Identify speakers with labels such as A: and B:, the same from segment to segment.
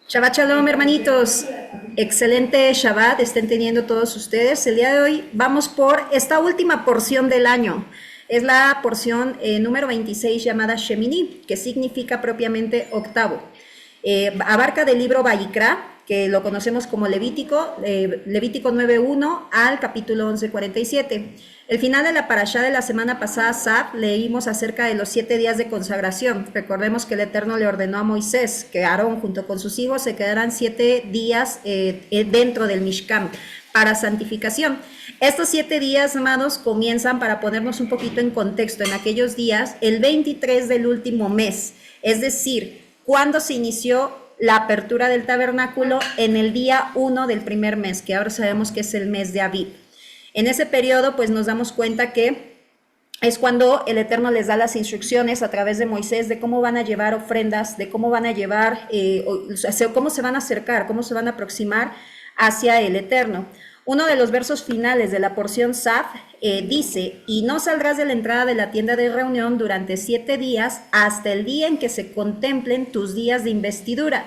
A: Shabbat Shalom, hermanitos. Excelente Shabbat estén teniendo todos ustedes. El día de hoy vamos por esta última porción del año. Es la porción número 26 llamada Shemini, que significa propiamente octavo. Abarca del libro Vayikra, que lo conocemos como Levítico 9.1 al capítulo 11.47. El final de la parashá de la semana pasada, Sab, leímos acerca de los 7 días de consagración. Recordemos que el Eterno le ordenó a Moisés que Aarón junto con sus hijos se quedaran 7 días dentro del Mishkan para santificación. Estos 7 días, amados, comienzan, para ponernos un poquito en contexto, en aquellos días, el 23 del último mes, es decir, cuando se inició la apertura del tabernáculo en el día 1 del primer mes, que ahora sabemos que es el mes de Aviv. En ese periodo, pues nos damos cuenta que es cuando el Eterno les da las instrucciones a través de Moisés de cómo van a llevar ofrendas, de cómo van a llevar, cómo se van a acercar, cómo se van a aproximar hacia el Eterno. Uno de los versos finales de la porción Saf dice: y no saldrás de la entrada de la tienda de reunión durante 7 días hasta el día en que se contemplen tus días de investidura.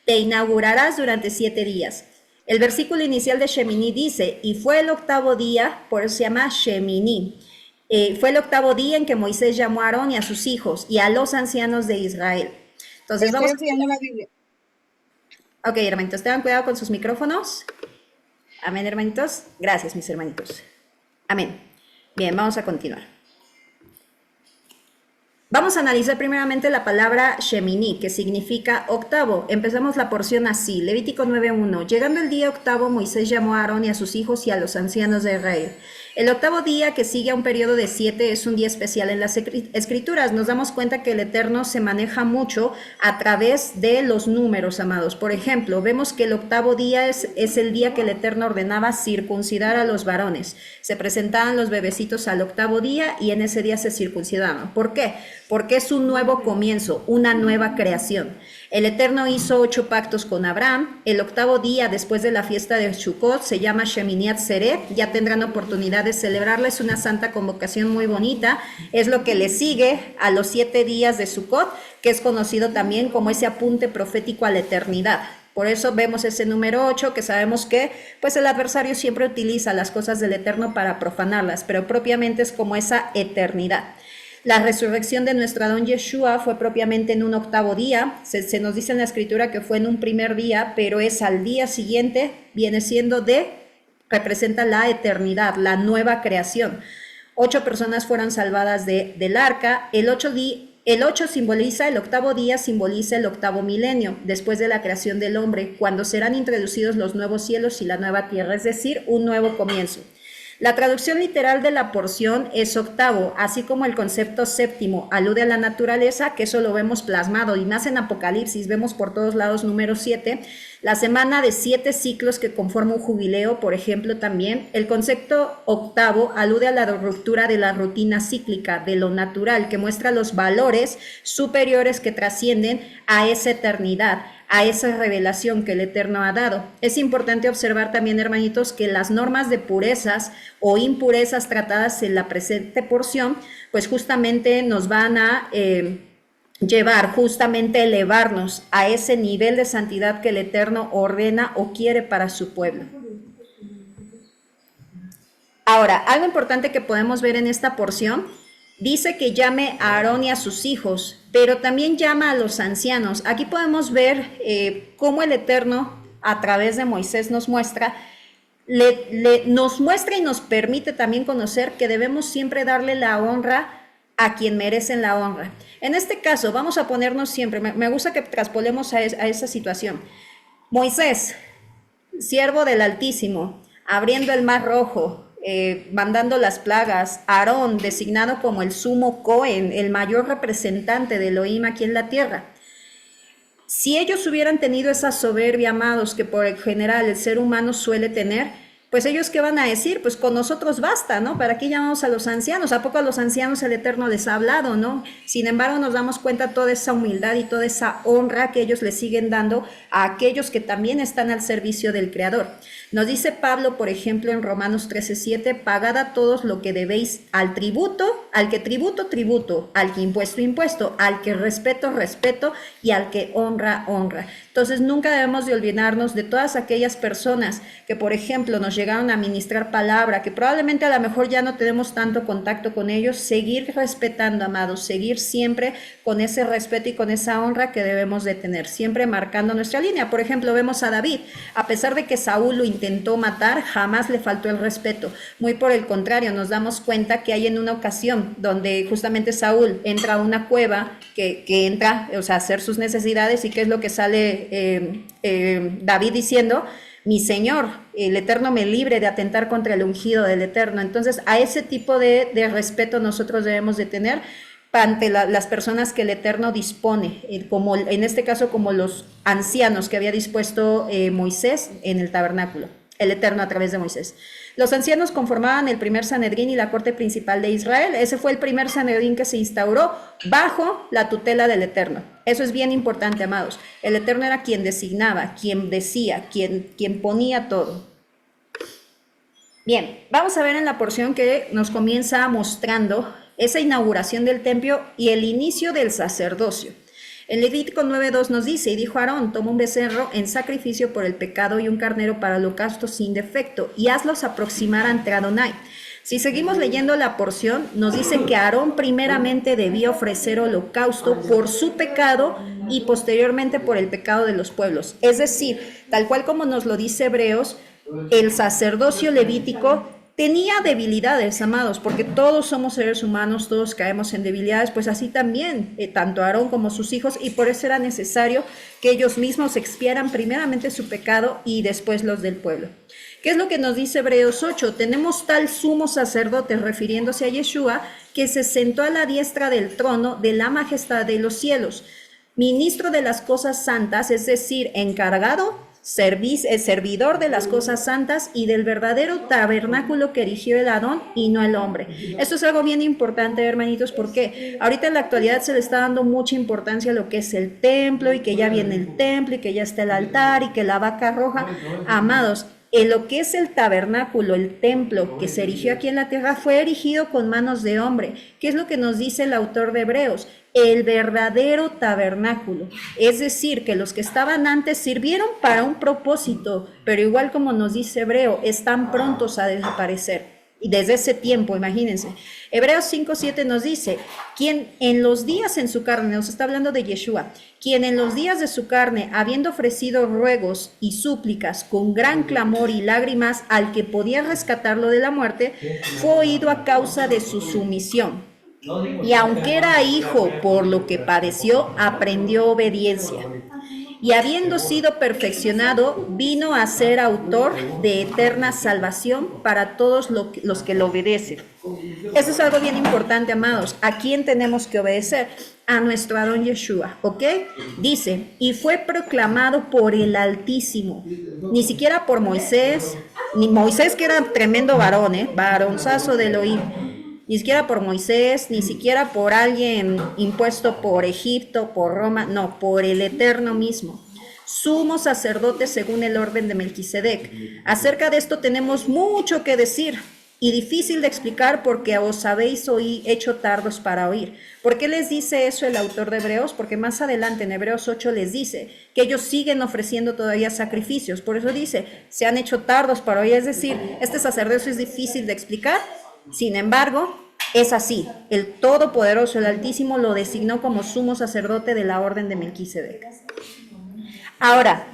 A: Te inaugurarás durante 7 días. El versículo inicial de Shemini dice: y fue el octavo día, por eso se llama Shemini. Fue el octavo día en que Moisés llamó a Aarón y a sus hijos y a los ancianos de Israel. Entonces
B: Estoy
A: vamos.
B: enseñando la Biblia.
A: Ok, hermanitos, tengan cuidado con sus micrófonos. Amén, hermanitos. Gracias, mis hermanitos. Amén. Bien, vamos a continuar. Vamos a analizar primeramente la palabra Shemini, que significa octavo. Empezamos la porción así, Levítico 9.1. Llegando el día octavo, Moisés llamó a Aarón y a sus hijos y a los ancianos de Israel. El octavo día, que sigue a un periodo de 7, es un día especial en las escrituras. Nos damos cuenta que el Eterno se maneja mucho a través de los números, amados. Por ejemplo, vemos que el octavo día es el día que el Eterno ordenaba circuncidar a los varones. Se presentaban los bebecitos al octavo día y en ese día se circuncidaban. ¿Por qué? Porque es un nuevo comienzo, una nueva creación. El Eterno hizo 8 pactos con Abraham. El octavo día después de la fiesta de Sukkot se llama Sheminiat Seret. Ya tendrán oportunidad de celebrarla. Es una santa convocación muy bonita. Es lo que le sigue a los 7 días de Sukkot, que es conocido también como ese apunte profético a la eternidad. Por eso vemos ese número 8, que sabemos que pues el adversario siempre utiliza las cosas del Eterno para profanarlas, pero propiamente es como esa eternidad. La resurrección de nuestro Adón Yeshua fue propiamente en un octavo día. Se nos dice en la escritura que fue en un primer día, pero es al día siguiente, representa la eternidad, la nueva creación. 8 personas fueron salvadas del arca. El 8 simboliza, el octavo día simboliza el octavo milenio, después de la creación del hombre, cuando serán introducidos los nuevos cielos y la nueva tierra, es decir, un nuevo comienzo. La traducción literal de la porción es octavo, así como el concepto séptimo alude a la naturaleza, que eso lo vemos plasmado, y más en Apocalipsis, vemos por todos lados número 7, la semana de 7 ciclos que conforma un jubileo, por ejemplo, también. El concepto octavo alude a la ruptura de la rutina cíclica, de lo natural, que muestra los valores superiores que trascienden a esa eternidad, a esa revelación que el Eterno ha dado. Es importante observar también, hermanitos, que las normas de purezas o impurezas tratadas en la presente porción, pues justamente nos van a llevar, justamente a elevarnos a ese nivel de santidad que el Eterno ordena o quiere para su pueblo. Ahora, algo importante que podemos ver en esta porción, dice que llame a Aarón y a sus hijos, pero también llama a los ancianos. Aquí podemos ver cómo el Eterno, a través de Moisés, nos muestra y nos permite también conocer que debemos siempre darle la honra a quien merecen la honra. En este caso, vamos a ponernos siempre, me gusta que traspolemos a esa situación. Moisés, siervo del Altísimo, abriendo el mar rojo, mandando las plagas. Aarón, designado como el sumo Cohen, el mayor representante de Elohim aquí en la tierra. Si ellos hubieran tenido esa soberbia, amados, que por el general el ser humano suele tener, pues ellos qué van a decir, pues con nosotros basta, ¿no? ¿Para qué llamamos a los ancianos? ¿A poco a los ancianos el Eterno les ha hablado, no? Sin embargo, nos damos cuenta toda esa humildad y toda esa honra que ellos le siguen dando a aquellos que también están al servicio del Creador. Nos dice Pablo, por ejemplo, en Romanos 13:7, pagad a todos lo que debéis al tributo, al que tributo, tributo, al que impuesto, impuesto, al que respeto, respeto y al que honra, honra. Entonces nunca debemos de olvidarnos de todas aquellas personas que, por ejemplo, nos llegaron a ministrar palabra, que probablemente a lo mejor ya no tenemos tanto contacto con ellos, seguir respetando, amados, seguir siempre con ese respeto y con esa honra que debemos de tener, siempre marcando nuestra línea. Por ejemplo, vemos a David, a pesar de que Saúl lo intentó matar, jamás le faltó el respeto. Muy por el contrario, nos damos cuenta que hay en una ocasión donde justamente Saúl entra a una cueva, que entra, o sea, a hacer sus necesidades, y qué es lo que sale David diciendo: mi Señor, el Eterno me libre de atentar contra el ungido del Eterno. Entonces, a ese tipo de respeto nosotros debemos de tener ante las personas que el Eterno dispone, como en este caso como los ancianos que había dispuesto Moisés en el tabernáculo, el Eterno a través de Moisés. Los ancianos conformaban el primer Sanedrín y la corte principal de Israel. Ese fue el primer Sanedrín que se instauró bajo la tutela del Eterno. Eso es bien importante, amados. El Eterno era quien designaba, quien decía, quien ponía todo. Bien, vamos a ver en la porción que nos comienza mostrando esa inauguración del templo y el inicio del sacerdocio. En Levítico 9:2 nos dice: y dijo Aarón, toma un becerro en sacrificio por el pecado y un carnero para holocausto sin defecto, y hazlos aproximar ante Adonai. Si seguimos leyendo la porción, nos dice que Aarón primeramente debía ofrecer holocausto por su pecado y posteriormente por el pecado de los pueblos. Es decir, tal cual como nos lo dice Hebreos, el sacerdocio levítico tenía debilidades, amados, porque todos somos seres humanos, todos caemos en debilidades, pues así también, tanto Aarón como sus hijos, y por eso era necesario que ellos mismos expiaran primeramente su pecado y después los del pueblo. ¿Qué es lo que nos dice Hebreos 8? Tenemos tal sumo sacerdote, refiriéndose a Yeshua, que se sentó a la diestra del trono de la majestad de los cielos, ministro de las cosas santas, es decir, encargado, servidor de las cosas santas y del verdadero tabernáculo que erigió el Adón y no el hombre. Esto es algo bien importante, hermanitos, porque ahorita en la actualidad se le está dando mucha importancia a lo que es el templo, y que ya viene el templo y que ya está el altar y que la vaca roja. Amados, en lo que es el tabernáculo, el templo que se erigió aquí en la tierra, fue erigido con manos de hombre. ¿Qué es lo que nos dice el autor de Hebreos? El verdadero tabernáculo. Es decir, que los que estaban antes sirvieron para un propósito, pero igual como nos dice Hebreo, están prontos a desaparecer. Y desde ese tiempo, imagínense. Hebreos 5:7 nos dice: quien en los días en su carne, nos está hablando de Yeshua, quien en los días de su carne, habiendo ofrecido ruegos y súplicas con gran clamor y lágrimas al que podía rescatarlo de la muerte, fue oído a causa de su sumisión. Y aunque era hijo, por lo que padeció, aprendió obediencia. Y habiendo sido perfeccionado, vino a ser autor de eterna salvación para todos los que lo obedecen. Eso es algo bien importante, amados. ¿A quién tenemos que obedecer? A nuestro Adón Yeshua, ¿ok? Dice: y fue proclamado por el Altísimo, ni siquiera por Moisés, ni Moisés, que era tremendo varón, varonzazo de Elohim. Ni siquiera por Moisés, ni siquiera por alguien impuesto por Egipto, por Roma, no, por el Eterno mismo. Sumo sacerdote según el orden de Melquisedec. Acerca de esto tenemos mucho que decir y difícil de explicar, porque os habéis hecho tardos para oír. ¿Por qué les dice eso el autor de Hebreos? Porque más adelante en Hebreos 8 les dice que ellos siguen ofreciendo todavía sacrificios. Por eso dice: se han hecho tardos para oír. Es decir, este sacerdocio es difícil de explicar. Sin embargo, es así. El Todopoderoso, el Altísimo, lo designó como sumo sacerdote de la orden de Melquisedec. Ahora,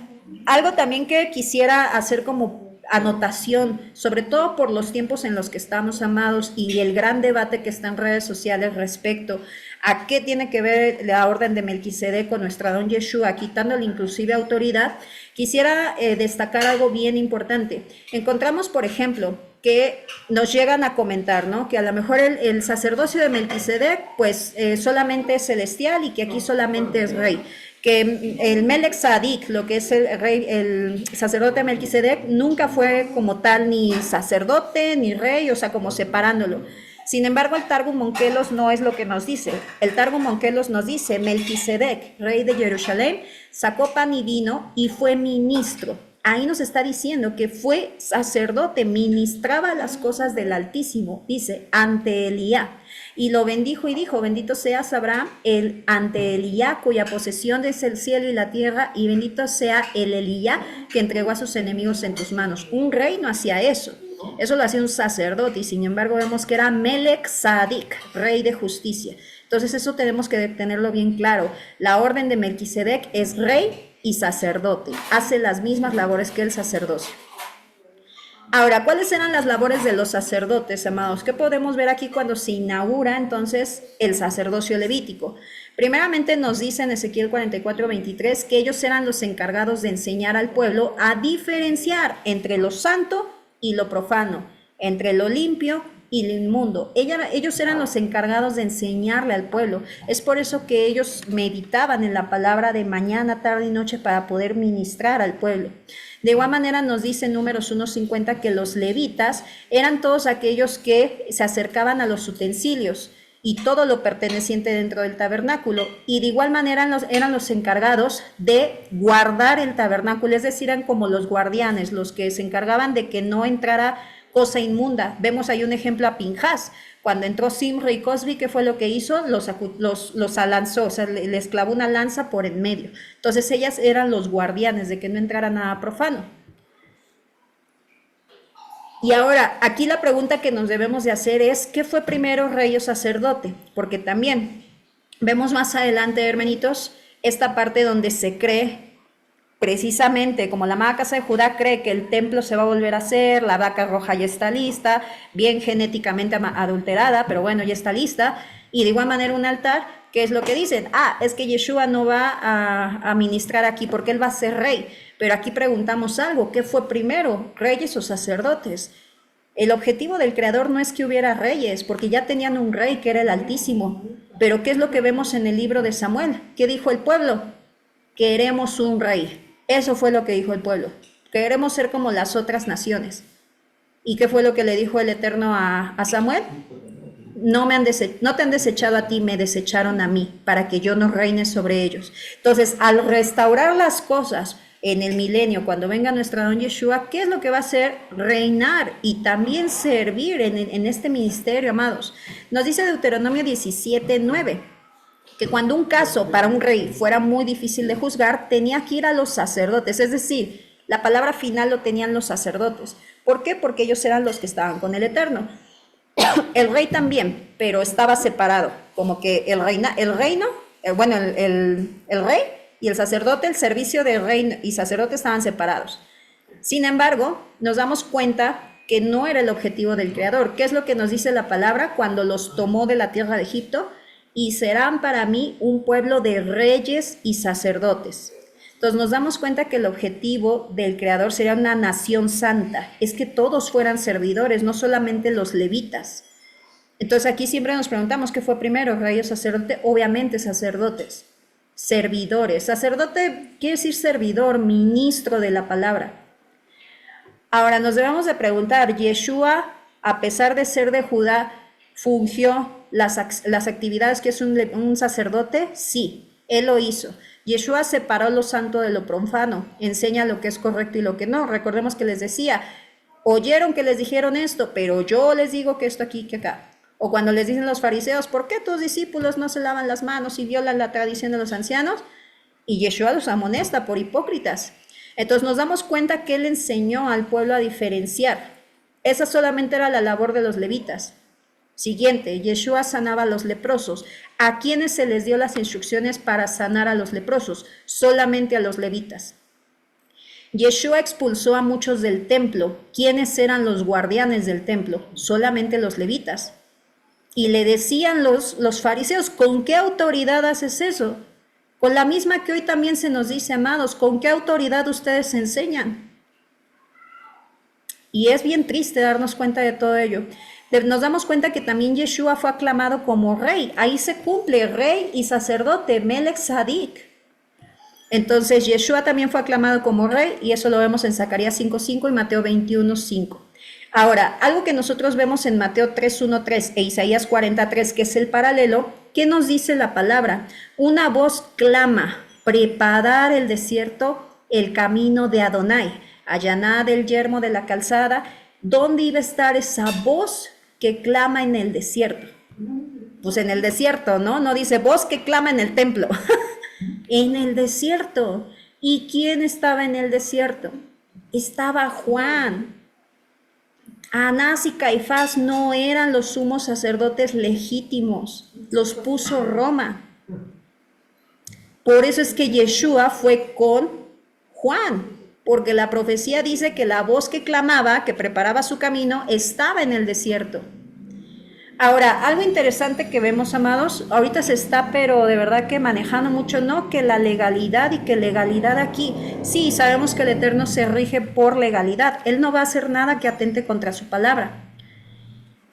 A: algo también que quisiera hacer como anotación, sobre todo por los tiempos en los que estamos, amados, y el gran debate que está en redes sociales respecto a qué tiene que ver la orden de Melquisedec con nuestro Adón Yeshua, quitándole inclusive autoridad, quisiera destacar algo bien importante. Encontramos, por ejemplo, que nos llegan a comentar, ¿no? Que a lo mejor el sacerdocio de Melquisedec, pues solamente es celestial, y que aquí solamente es rey. que el Melech Sadik, lo que es el rey, el sacerdote Melquisedec, nunca fue como tal ni sacerdote ni rey, o sea, como separándolo. Sin embargo, el Targum Onkelos no es lo que nos dice. El Targum Onkelos nos dice, Melquisedec, rey de Jerusalén, sacó pan y vino y fue ministro. Ahí nos está diciendo que fue sacerdote, ministraba las cosas del Altísimo, dice, ante Elías. Y lo bendijo y dijo, bendito seas Abraham, el ante Elías, cuya posesión es el cielo y la tierra, y bendito sea el Elías que entregó a sus enemigos en tus manos. Un rey no hacía eso. Eso lo hacía un sacerdote y sin embargo vemos que era Melech Sadik, rey de justicia. Entonces eso tenemos que tenerlo bien claro. La orden de Melquisedec es rey y sacerdote. Hace las mismas labores que el sacerdocio. Ahora, ¿cuáles eran las labores de los sacerdotes, amados? ¿Qué podemos ver aquí cuando se inaugura entonces el sacerdocio levítico? Primeramente nos dice en Ezequiel 44:23 que ellos eran los encargados de enseñar al pueblo a diferenciar entre lo santo y lo profano, entre lo limpio y lo inmundo. Ellos eran los encargados de enseñarle al pueblo. Es por eso que ellos meditaban en la palabra de mañana, tarde y noche para poder ministrar al pueblo. De igual manera nos dice en Números 1:50 que los levitas eran todos aquellos que se acercaban a los utensilios y todo lo perteneciente dentro del tabernáculo, y de igual manera eran los encargados de guardar el tabernáculo, es decir, eran como los guardianes, los que se encargaban de que no entrara cosa inmunda. Vemos ahí un ejemplo a Pinjas, cuando entró Simri y Cosbi, ¿qué fue lo que hizo? Los alanzó, o sea, les clavó una lanza por en medio. Entonces ellas eran los guardianes de que no entrara nada profano. Y ahora, aquí la pregunta que nos debemos de hacer es, ¿qué fue primero, rey o sacerdote? Porque también vemos más adelante, hermanitos, esta parte donde se cree, precisamente como la amada casa de Judá cree que el templo se va a volver a hacer, la vaca roja ya está lista, bien genéticamente adulterada, pero bueno, ya está lista, y de igual manera un altar, ¿qué es lo que dicen? Es que Yeshua no va a ministrar aquí porque él va a ser rey. Pero aquí preguntamos algo, ¿qué fue primero, reyes o sacerdotes? El objetivo del Creador no es que hubiera reyes, porque ya tenían un rey que era el Altísimo. Pero ¿qué es lo que vemos en el libro de Samuel? ¿Qué dijo el pueblo? Queremos un rey. Eso fue lo que dijo el pueblo. Queremos ser como las otras naciones. ¿Y qué fue lo que le dijo el Eterno a Samuel? No te han desechado a ti, me desecharon a mí, para que yo no reine sobre ellos. Entonces, al restaurar las cosas en el milenio, cuando venga nuestro don Yeshua, ¿qué es lo que va a hacer? Reinar y también servir en este ministerio, amados. Nos dice Deuteronomio 17:9, que cuando un caso para un rey fuera muy difícil de juzgar, tenía que ir a los sacerdotes, es decir, la palabra final lo tenían los sacerdotes. ¿Por qué? Porque ellos eran los que estaban con el Eterno. El rey también, pero estaba separado, como que el rey y el sacerdote, el servicio de rey y sacerdote estaban separados. Sin embargo, nos damos cuenta que no era el objetivo del Creador. ¿Qué es lo que nos dice la palabra cuando los tomó de la tierra de Egipto? Y serán para mí un pueblo de reyes y sacerdotes. Entonces nos damos cuenta que el objetivo del Creador sería una nación santa, es que todos fueran servidores, no solamente los levitas. Entonces aquí siempre nos preguntamos qué fue primero, rey o sacerdote. Obviamente sacerdotes, servidores. Sacerdote quiere decir servidor, ministro de la palabra. Ahora nos debemos de preguntar, ¿Yeshua, a pesar de ser de Judá, fungió las actividades que es un sacerdote? Sí, él lo hizo. Yeshua separó lo santo de lo profano, enseña lo que es correcto y lo que no. Recordemos que les decía, oyeron que les dijeron esto, pero yo les digo que esto aquí, que acá. O cuando les dicen los fariseos, ¿por qué tus discípulos no se lavan las manos y violan la tradición de los ancianos? Y Yeshua los amonesta por hipócritas. Entonces nos damos cuenta que él enseñó al pueblo a diferenciar. Esa solamente era la labor de los levitas. Siguiente, Yeshua sanaba a los leprosos. ¿A quiénes se les dio las instrucciones para sanar a los leprosos? Solamente a los levitas. Yeshua expulsó a muchos del templo. ¿Quiénes eran los guardianes del templo? Solamente los levitas. Y le decían los fariseos, ¿con qué autoridad haces eso? Con la misma que hoy también se nos dice, amados, ¿con qué autoridad ustedes enseñan? Y es bien triste darnos cuenta de todo ello. Nos damos cuenta que también Yeshua fue aclamado como rey. Ahí se cumple rey y sacerdote, Melech Sadik. Entonces, Yeshua también fue aclamado como rey y eso lo vemos en Zacarías 5:5 y Mateo 21:5. Ahora, algo que nosotros vemos en Mateo 3:1-3 e Isaías 43, que es el paralelo, ¿qué nos dice la palabra? Una voz clama, preparar el desierto, el camino de Adonai, allanad el yermo de la calzada. ¿Dónde iba a estar esa voz que clama en el desierto? Pues en el desierto, ¿no? No dice voz que clama en el templo. En el desierto. ¿Y quién estaba en el desierto? Estaba Juan. Anás y Caifás no eran los sumos sacerdotes legítimos, los puso Roma. Por eso es que Yeshua fue con Juan, porque la profecía dice que la voz que clamaba, que preparaba su camino, estaba en el desierto. Ahora, algo interesante que vemos, amados, ahorita se está, pero de verdad que manejando mucho, ¿no? Que la legalidad y que legalidad aquí, sí, sabemos que el Eterno se rige por legalidad, Él no va a hacer nada que atente contra su palabra.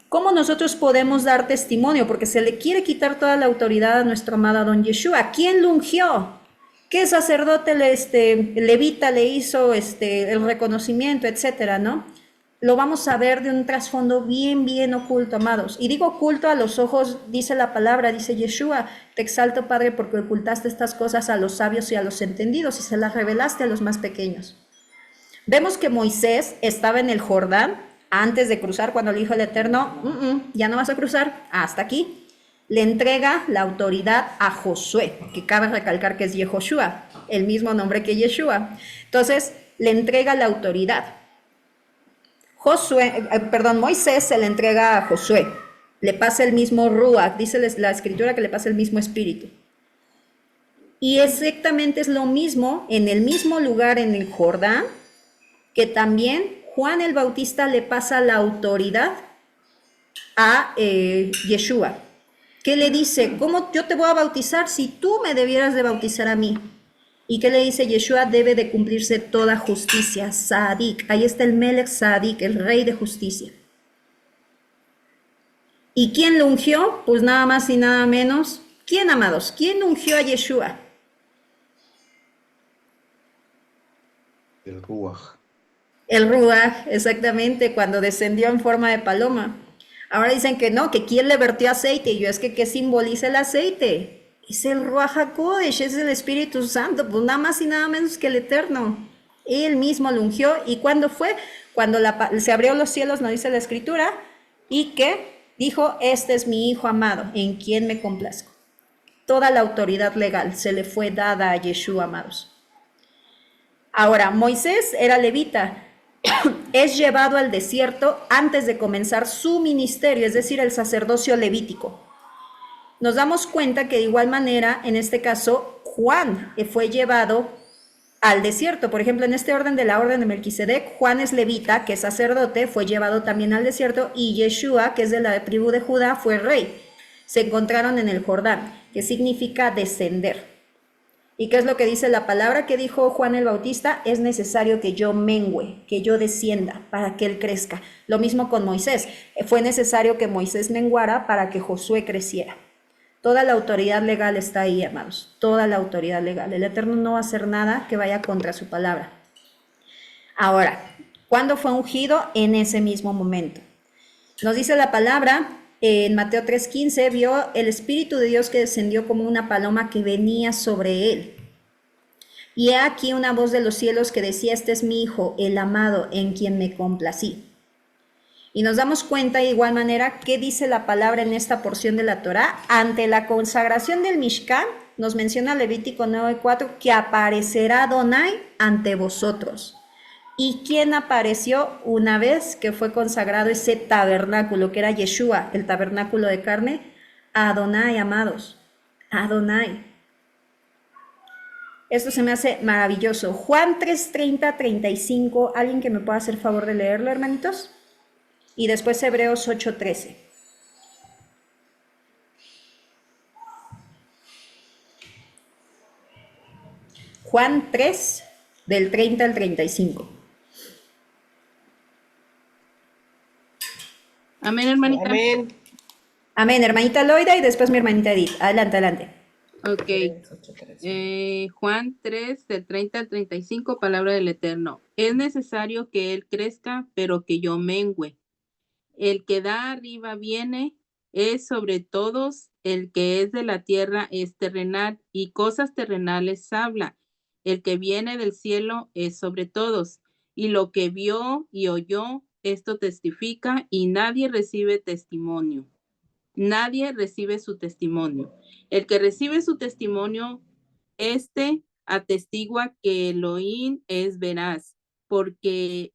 A: ¿Cómo nosotros podemos dar testimonio? Porque se le quiere quitar toda la autoridad a nuestro amado don Yeshua. ¿Quién lo ungió? ¿Qué sacerdote levita le hizo el reconocimiento, etcétera, no? Lo vamos a ver de un trasfondo bien, bien oculto, amados. Y digo oculto a los ojos, dice la palabra, dice Yeshua, te exalto, Padre, porque ocultaste estas cosas a los sabios y a los entendidos y se las revelaste a los más pequeños. Vemos que Moisés estaba en el Jordán antes de cruzar, cuando le dijo el Eterno, ya no vas a cruzar, hasta aquí. Le entrega la autoridad a Josué, que cabe recalcar que es Yehoshua, el mismo nombre que Yeshua. Entonces, le entrega la autoridad. Moisés se le entrega a Josué, le pasa el mismo Ruach, dice la escritura que le pasa el mismo espíritu. Y exactamente es lo mismo en el mismo lugar en el Jordán, que también Juan el Bautista le pasa la autoridad a Yeshua, que le dice, ¿cómo yo te voy a bautizar si tú me debieras de bautizar a mí? ¿Y qué le dice Yeshua? Debe de cumplirse toda justicia, Sadik. Ahí está el Melech Sadik, el rey de justicia. ¿Y quién lo ungió? Pues nada más y nada menos. ¿Quién, amados? ¿Quién ungió a Yeshua?
B: El Ruach.
A: El Ruach, exactamente, cuando descendió en forma de paloma. Ahora dicen que no, que quién le vertió aceite. Y yo, es que ¿qué simboliza el aceite? Es el Ruach HaKodesh, es el Espíritu Santo, pues nada más y nada menos que el Eterno. Él mismo lo ungió. ¿Y cuándo fue? Cuando se abrió los cielos, nos dice la Escritura, y que dijo, este es mi Hijo amado, en quien me complazco. Toda la autoridad legal se le fue dada a Yeshua, amados. Ahora, Moisés era levita, es llevado al desierto antes de comenzar su ministerio, es decir, el sacerdocio levítico. Nos damos cuenta que de igual manera, en este caso, Juan fue llevado al desierto. Por ejemplo, en este orden de la orden de Melquisedec, Juan es levita, que es sacerdote, fue llevado también al desierto, y Yeshua, que es de la tribu de Judá, fue rey. Se encontraron en el Jordán, que significa descender. ¿Y qué es lo que dice la palabra que dijo Juan el Bautista? Es necesario que yo mengüe, que yo descienda para que él crezca. Lo mismo con Moisés. Fue necesario que Moisés menguara para que Josué creciera. Toda la autoridad legal está ahí, amados. Toda la autoridad legal. El Eterno no va a hacer nada que vaya contra su palabra. Ahora, ¿cuándo fue ungido? En ese mismo momento. Nos dice la palabra, en Mateo 3:15, vio el Espíritu de Dios que descendió como una paloma que venía sobre él. Y he aquí una voz de los cielos que decía, este es mi Hijo, el amado, en quien me complací. Y nos damos cuenta de igual manera qué dice la palabra en esta porción de la Torá. Ante la consagración del Mishkan, nos menciona Levítico 9:4, que aparecerá Adonai ante vosotros. ¿Y quién apareció una vez que fue consagrado ese tabernáculo, que era Yeshua, el tabernáculo de carne? Adonai, amados, Adonai. Esto se me hace maravilloso. Juan 3:30-35, ¿alguien que me pueda hacer favor de leerlo, hermanitos? Y después Hebreos 8:13. Juan 3, del 30 al 35.
C: Amén, hermanita.
B: Amén.
A: Amén, hermanita Loida y después mi hermanita Edith. Adelante, adelante.
C: Ok. Juan 3, del 30 al 35, palabra del Eterno. Es necesario que Él crezca, pero que yo mengüe. El que da arriba viene, es sobre todos, el que es de la tierra es terrenal, y cosas terrenales habla. El que viene del cielo es sobre todos, y lo que vio y oyó, esto testifica, y nadie recibe testimonio. Nadie recibe su testimonio. El que recibe su testimonio, este atestigua que Elohim es veraz, porque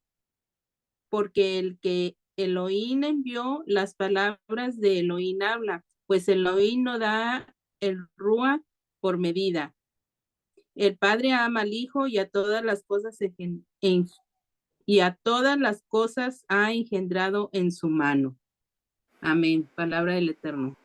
C: el que Elohim envió, las palabras de Elohim habla, pues Elohim no da el rúa por medida. El Padre ama al Hijo y a todas las cosas y a todas las cosas ha engendrado en su mano. Amén. Palabra del Eterno.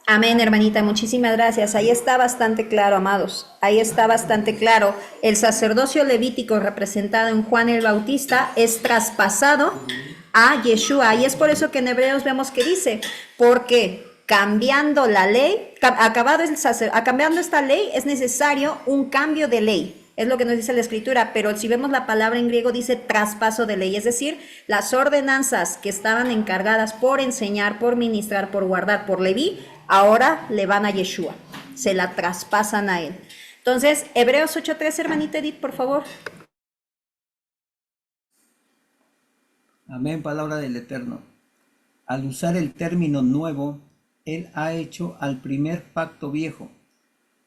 A: Amén, hermanita, muchísimas gracias. Ahí está bastante claro, amados. Ahí está bastante claro. El sacerdocio levítico representado en Juan el Bautista es traspasado a Yeshua. Y es por eso que en Hebreos vemos que dice, porque cambiando la ley, cambiando esta ley, es necesario un cambio de ley. Es lo que nos dice la escritura, pero si vemos la palabra en griego dice traspaso de ley, es decir, las ordenanzas que estaban encargadas por enseñar, por ministrar, por guardar, por Leví, ahora le van a Yeshua, se la traspasan a él. Entonces, Hebreos 8:3, hermanita Edith, por favor.
D: Amén, palabra del Eterno. Al usar el término nuevo, Él ha hecho al primer pacto viejo,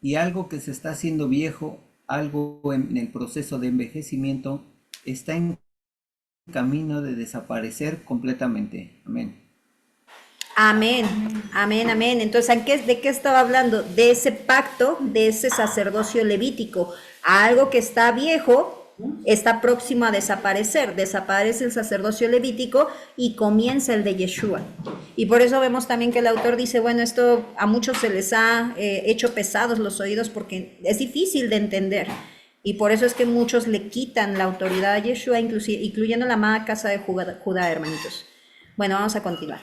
D: y algo que se está haciendo viejo, algo en el proceso de envejecimiento, está en camino de desaparecer completamente. Amén.
A: Amén, amén, amén. Entonces, ¿de qué estaba hablando? De ese pacto, de ese sacerdocio levítico. Algo que está viejo, está próximo a desaparecer. Desaparece el sacerdocio levítico y comienza el de Yeshua. Y por eso vemos también que el autor dice, bueno, esto a muchos se les ha hecho pesados los oídos porque es difícil de entender. Y por eso es que muchos le quitan la autoridad a Yeshua, incluyendo la amada casa de Judá, hermanitos. Bueno, vamos a continuar.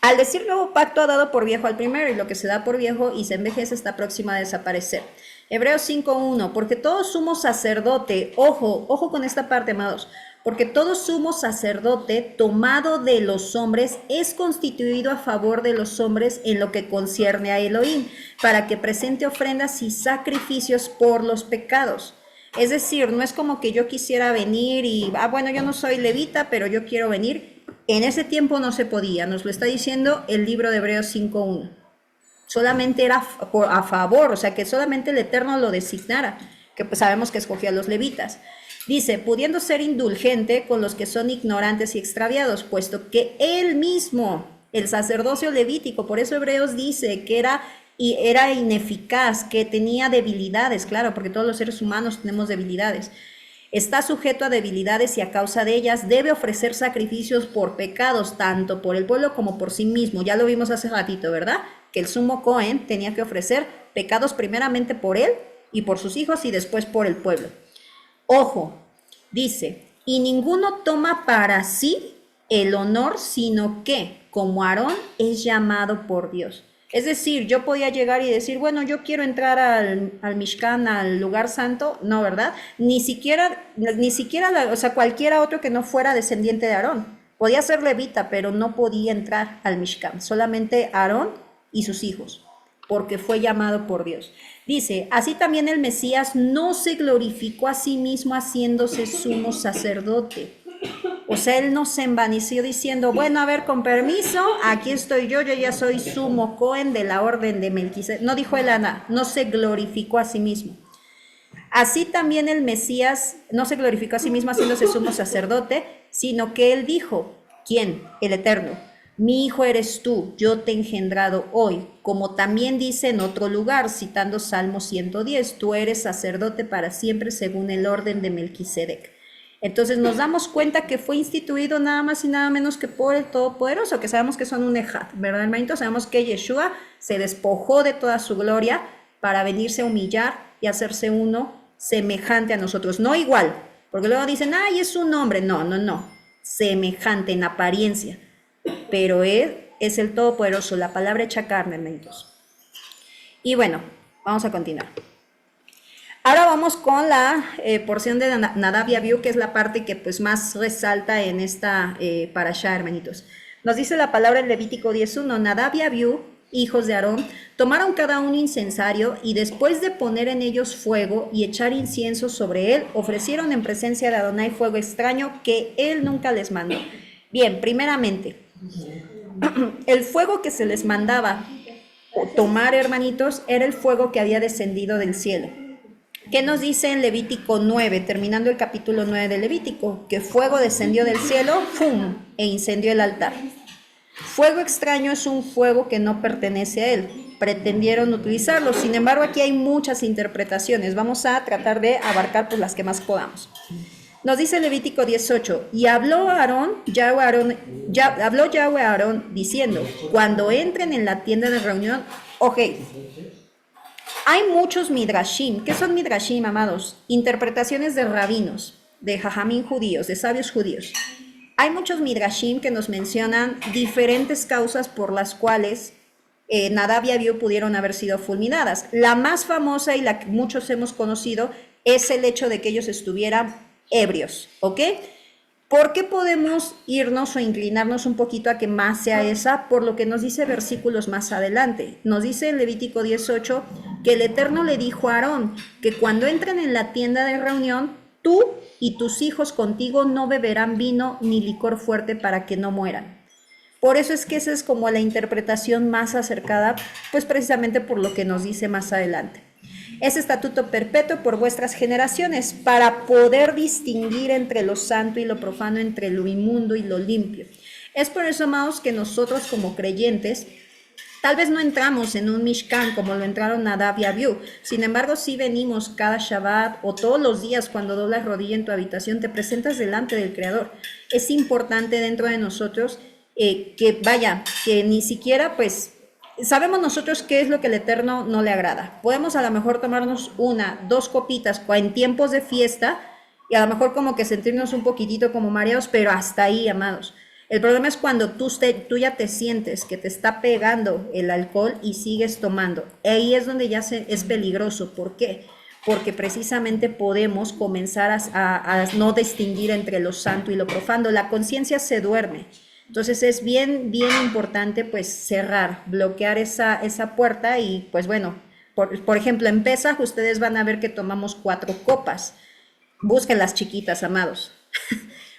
A: Al decir nuevo pacto ha dado por viejo al primero, y lo que se da por viejo y se envejece está próxima a desaparecer. Hebreos 5:1, porque todo sumo sacerdote, ojo con esta parte, amados, porque todo sumo sacerdote tomado de los hombres es constituido a favor de los hombres en lo que concierne a Elohim, para que presente ofrendas y sacrificios por los pecados. Es decir, no es como que yo quisiera venir y, bueno, yo no soy levita, pero yo quiero venir. En ese tiempo no se podía, nos lo está diciendo el libro de Hebreos 5:1. Solamente era a favor, o sea, que solamente el Eterno lo designara, que pues sabemos que escogió a los levitas. Dice, pudiendo ser indulgente con los que son ignorantes y extraviados, puesto que él mismo, el sacerdocio levítico, por eso Hebreos dice que era ineficaz, que tenía debilidades, claro, porque todos los seres humanos tenemos debilidades. Está sujeto a debilidades y a causa de ellas debe ofrecer sacrificios por pecados, tanto por el pueblo como por sí mismo. Ya lo vimos hace ratito, ¿verdad? Que el sumo Cohen tenía que ofrecer pecados primeramente por él y por sus hijos y después por el pueblo. Ojo, dice, y ninguno toma para sí el honor, sino que, como Aarón, es llamado por Dios. Es decir, yo podía llegar y decir, bueno, yo quiero entrar al Mishkan, al lugar santo, no, ¿verdad? Ni siquiera, o sea, cualquiera otro que no fuera descendiente de Aarón. Podía ser levita, pero no podía entrar al Mishkan, solamente Aarón y sus hijos, porque fue llamado por Dios. Dice, así también el Mesías no se glorificó a sí mismo haciéndose sumo sacerdote. O sea, él no se envaneció diciendo, bueno, a ver, con permiso, aquí estoy yo ya soy sumo Cohen de la orden de Melquisedec. No dijo él nada, no se glorificó a sí mismo. Así también el Mesías no se glorificó a sí mismo haciéndose sumo sacerdote, sino que él dijo, ¿quién? El Eterno. Mi hijo eres tú, yo te he engendrado hoy, como también dice en otro lugar, citando Salmo 110, tú eres sacerdote para siempre según el orden de Melquisedec. Entonces nos damos cuenta que fue instituido nada más y nada menos que por el Todopoderoso, que sabemos que son un ejad, ¿verdad, hermanito? Sabemos que Yeshua se despojó de toda su gloria para venirse a humillar y hacerse uno semejante a nosotros, no igual, porque luego dicen, ay, es un hombre, no, semejante en apariencia, pero él es el Todopoderoso, la palabra hecha carne, hermanitos. Y bueno, Vamos a continuar. Ahora vamos con la porción de Nadab y Abiú, que es la parte que pues más resalta en esta parashá, hermanitos. Nos dice la palabra en Levítico 10:1, Nadab y Abiú, hijos de Aarón, tomaron cada uno incensario y después de poner en ellos fuego y echar incienso sobre él, ofrecieron en presencia de Adonai fuego extraño que él nunca les mandó. Bien, primeramente, el fuego que se les mandaba tomar, hermanitos, era el fuego que había descendido del cielo. ¿Qué nos dice en Levítico 9, terminando el capítulo 9 de Levítico? Que fuego descendió del cielo, ¡fum!, e incendió el altar. Fuego extraño es un fuego que no pertenece a él. Pretendieron utilizarlo, sin embargo aquí hay muchas interpretaciones. Vamos a tratar de abarcar pues, las que más podamos. Nos dice Levítico 18, y habló Yahweh a Aarón diciendo, cuando entren en la tienda de reunión, ok, hay muchos midrashim. ¿Qué son midrashim, amados? Interpretaciones de rabinos, de jajamín judíos, de sabios judíos. Hay muchos midrashim que nos mencionan diferentes causas por las cuales Nadab y Abiú pudieron haber sido fulminadas. La más famosa y la que muchos hemos conocido es el hecho de que ellos estuvieran ebrios, ¿ok? ¿Por qué podemos irnos o inclinarnos un poquito a que más sea esa? Por lo que nos dice versículos más adelante. Nos dice en Levítico 18 que el Eterno le dijo a Aarón que cuando entren en la tienda de reunión, tú y tus hijos contigo no beberán vino ni licor fuerte para que no mueran. Por eso es que esa es como la interpretación más acercada, pues precisamente por lo que nos dice más adelante. Es estatuto perpetuo por vuestras generaciones, para poder distinguir entre lo santo y lo profano, entre lo inmundo y lo limpio. Es por eso, amados, que nosotros como creyentes, tal vez no entramos en un Mishkan como lo entraron Nadab y Abiú. Sin embargo, sí venimos cada Shabbat o todos los días cuando doblas rodilla en tu habitación, te presentas delante del Creador. Es importante dentro de nosotros que ni siquiera pues sabemos nosotros qué es lo que el Eterno no le agrada. Podemos a lo mejor tomarnos 1, 2 copitas en tiempos de fiesta y a lo mejor como que sentirnos un poquitito como mareados, pero hasta ahí, amados. El problema es cuando tú ya te sientes que te está pegando el alcohol y sigues tomando. Ahí es donde ya es peligroso. ¿Por qué? Porque precisamente podemos comenzar a no distinguir entre lo santo y lo profano. La conciencia se duerme. Entonces es bien importante pues cerrar, bloquear esa puerta y pues bueno, por ejemplo en Pesaj ustedes van a ver que tomamos 4 copas. Busquen las chiquitas, amados.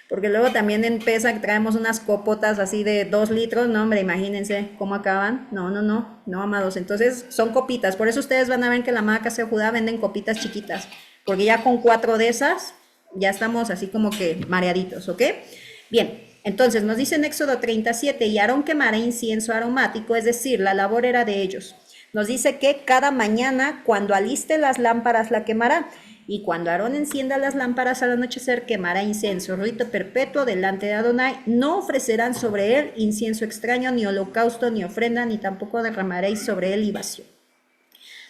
A: Porque luego también en Pesaj traemos unas copotas así de 2 litros, no hombre, imagínense cómo acaban. No, amados, entonces son copitas. Por eso ustedes van a ver que en la Amada Casa de Judá venden copitas chiquitas, porque ya con 4 de esas ya estamos así como que mareaditos, ¿ok? Bien. Entonces nos dice en Éxodo 37, y Aarón quemará incienso aromático, es decir, la labor era de ellos. Nos dice que cada mañana cuando aliste las lámparas la quemará, y cuando Aarón encienda las lámparas al anochecer quemará incienso, rito perpetuo delante de Adonai. No ofrecerán sobre él incienso extraño, ni holocausto, ni ofrenda, ni tampoco derramaréis sobre él libación.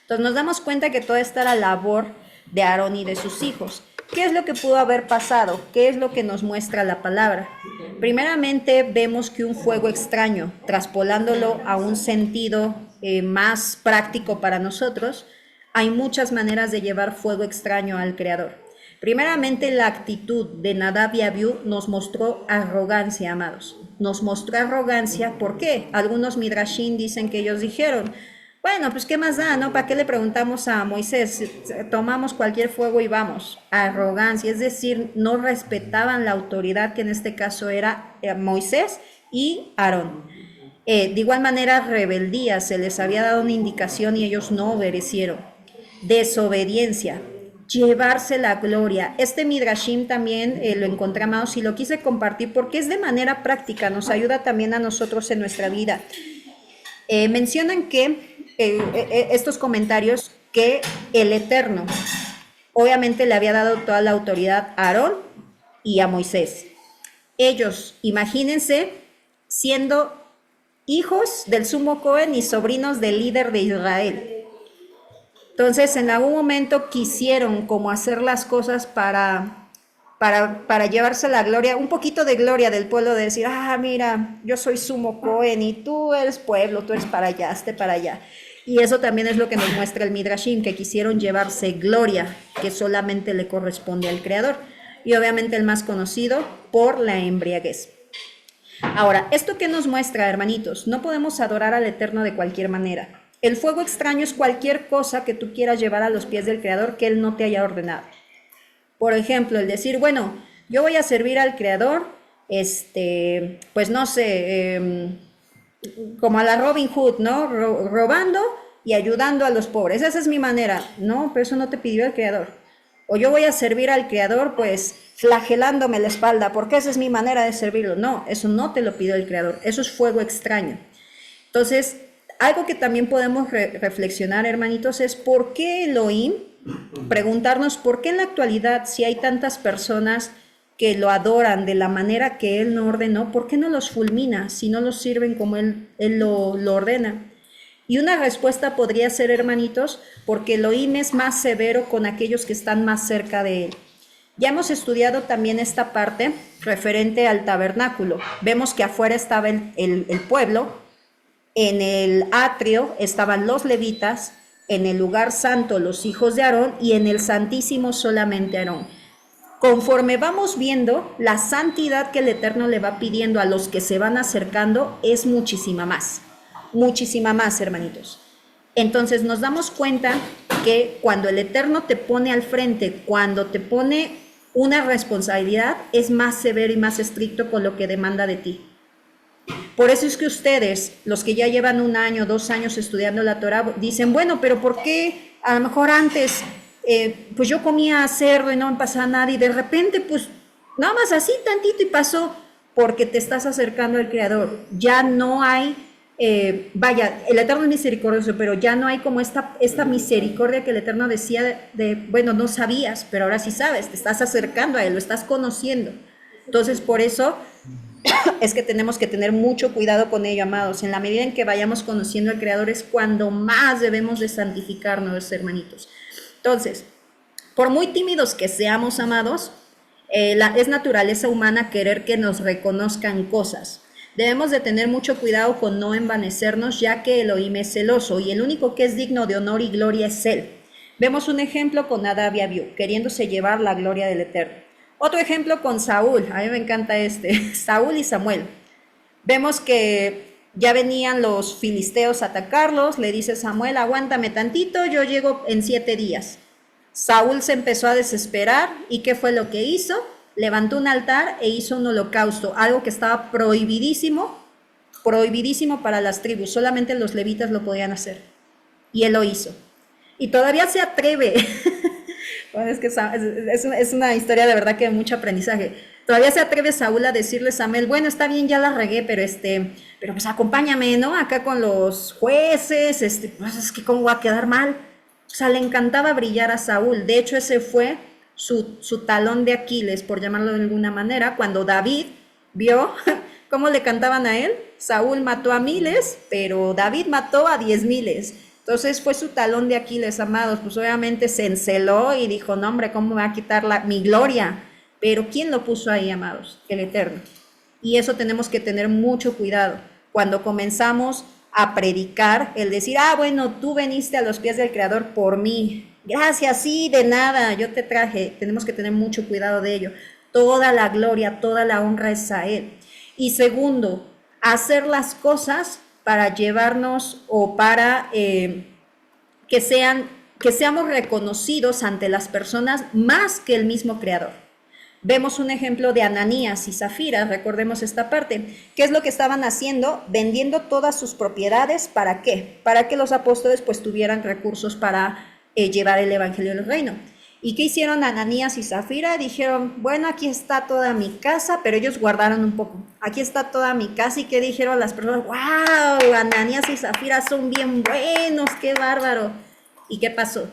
A: Entonces nos damos cuenta que toda esta era labor de Aarón y de sus hijos. ¿Qué es lo que pudo haber pasado? ¿Qué es lo que nos muestra la palabra? Primeramente vemos que un fuego extraño, traspolándolo a un sentido más práctico para nosotros, hay muchas maneras de llevar fuego extraño al Creador. Primeramente la actitud de Nadab y Abiú nos mostró arrogancia, amados. Nos mostró arrogancia, ¿por qué? Algunos midrashim dicen que ellos dijeron, bueno, pues qué más da, ¿no? ¿Para qué le preguntamos a Moisés? Tomamos cualquier fuego y vamos. Arrogancia, es decir, no respetaban la autoridad que en este caso era Moisés y Aarón. De igual manera, rebeldía, se les había dado una indicación y ellos no obedecieron. Desobediencia, llevarse la gloria. Este midrashim también lo encontramos y lo quise compartir porque es de manera práctica, nos ayuda también a nosotros en nuestra vida. Mencionan que estos comentarios que el Eterno obviamente le había dado toda la autoridad a Aarón y a Moisés. Ellos, imagínense, siendo hijos del sumo Cohen y sobrinos del líder de Israel. Entonces, en algún momento quisieron como hacer las cosas para llevarse la gloria, un poquito de gloria del pueblo, de decir, mira, yo soy sumo Cohen y tú eres pueblo, tú eres para allá, hazte para allá. Y eso también es lo que nos muestra el Midrashim, que quisieron llevarse gloria que solamente le corresponde al Creador. Y obviamente el más conocido por la embriaguez. Ahora, ¿esto qué nos muestra, hermanitos? No podemos adorar al Eterno de cualquier manera. El fuego extraño es cualquier cosa que tú quieras llevar a los pies del Creador que Él no te haya ordenado. Por ejemplo, el decir, bueno, yo voy a servir al Creador, pues no sé, como a la Robin Hood, ¿no? Robando y ayudando a los pobres. Esa es mi manera. No, pero eso no te pidió el Creador. O yo voy a servir al Creador, pues flagelándome la espalda, porque esa es mi manera de servirlo. No, eso no te lo pidió el Creador. Eso es fuego extraño. Entonces, algo que también podemos reflexionar, hermanitos, es por qué Elohim, preguntarnos por qué en la actualidad, si hay tantas personas que lo adoran de la manera que Él no ordenó, ¿por qué no los fulmina si no los sirven como Él lo ordena? Y una respuesta podría ser, hermanitos, porque Elohim es más severo con aquellos que están más cerca de Él. Ya hemos estudiado también esta parte referente al tabernáculo. Vemos que afuera estaba el pueblo, en el atrio estaban los levitas, en el lugar santo los hijos de Aarón y en el santísimo solamente Aarón. Conforme vamos viendo, la santidad que el Eterno le va pidiendo a los que se van acercando es muchísima más, hermanitos. Entonces nos damos cuenta que cuando el Eterno te pone al frente, cuando te pone una responsabilidad, es más severo y más estricto con lo que demanda de ti. Por eso es que ustedes, los que ya llevan 1 año, 2 años estudiando la Torah, dicen, bueno, pero ¿por qué a lo mejor antes pues yo comía cerdo y no me pasaba nada y de repente pues nada más así tantito y pasó? Porque te estás acercando al Creador. Ya no hay, vaya, el Eterno es misericordioso, pero ya no hay como esta misericordia que el Eterno decía bueno, no sabías, pero ahora sí sabes, te estás acercando a Él, lo estás conociendo. Entonces, por eso es que tenemos que tener mucho cuidado con ello, amados. En la medida en que vayamos conociendo al Creador es cuando más debemos de santificarnos, hermanitos. Entonces, por muy tímidos que seamos, amados, es naturaleza humana querer que nos reconozcan cosas. Debemos de tener mucho cuidado con no envanecernos, ya que Elohim es celoso y el único que es digno de honor y gloria es Él. Vemos un ejemplo con Nadab y Abiú, queriéndose llevar la gloria del Eterno. Otro ejemplo con Saúl, a mí me encanta Saúl y Samuel. Vemos que ya venían los filisteos a atacarlos, le dice Samuel, aguántame tantito, yo llego en 7 días. Saúl se empezó a desesperar, ¿y qué fue lo que hizo? Levantó un altar e hizo un holocausto, algo que estaba prohibidísimo para las tribus, solamente los levitas lo podían hacer. Y él lo hizo. Y todavía se atreve. Bueno, es que es una historia de verdad que de mucho aprendizaje. Todavía se atreve Saúl a decirle a Samuel, bueno, está bien, ya la regué, pero pues acompáñame, ¿no? Acá con los jueces, pues es que cómo va a quedar mal. O sea, le encantaba brillar a Saúl. De hecho, ese fue su talón de Aquiles, por llamarlo de alguna manera, cuando David vio cómo le cantaban a él. Saúl mató a miles, pero David mató a 10,000. Entonces fue su talón de Aquiles, amados. Pues obviamente se enceló y dijo, no hombre, ¿cómo me va a quitar mi gloria? Pero ¿quién lo puso ahí, amados? El Eterno. Y eso tenemos que tener mucho cuidado. Cuando comenzamos a predicar, el decir, bueno, tú veniste a los pies del Creador por mí. Gracias, sí, de nada, yo te traje. Tenemos que tener mucho cuidado de ello. Toda la gloria, toda la honra es a Él. Y segundo, hacer las cosas para llevarnos o para que seamos reconocidos ante las personas más que el mismo Creador. Vemos un ejemplo de Ananías y Zafira, recordemos esta parte. ¿Qué es lo que estaban haciendo? Vendiendo todas sus propiedades, ¿para qué? Para que los apóstoles pues tuvieran recursos para llevar el evangelio del reino. ¿Y qué hicieron Ananías y Zafira? Dijeron, bueno, aquí está toda mi casa, pero ellos guardaron un poco. Aquí está toda mi casa. ¿Y qué dijeron las personas? ¡Wow! Ananías y Zafira son bien buenos, ¡qué bárbaro! ¿Y qué pasó?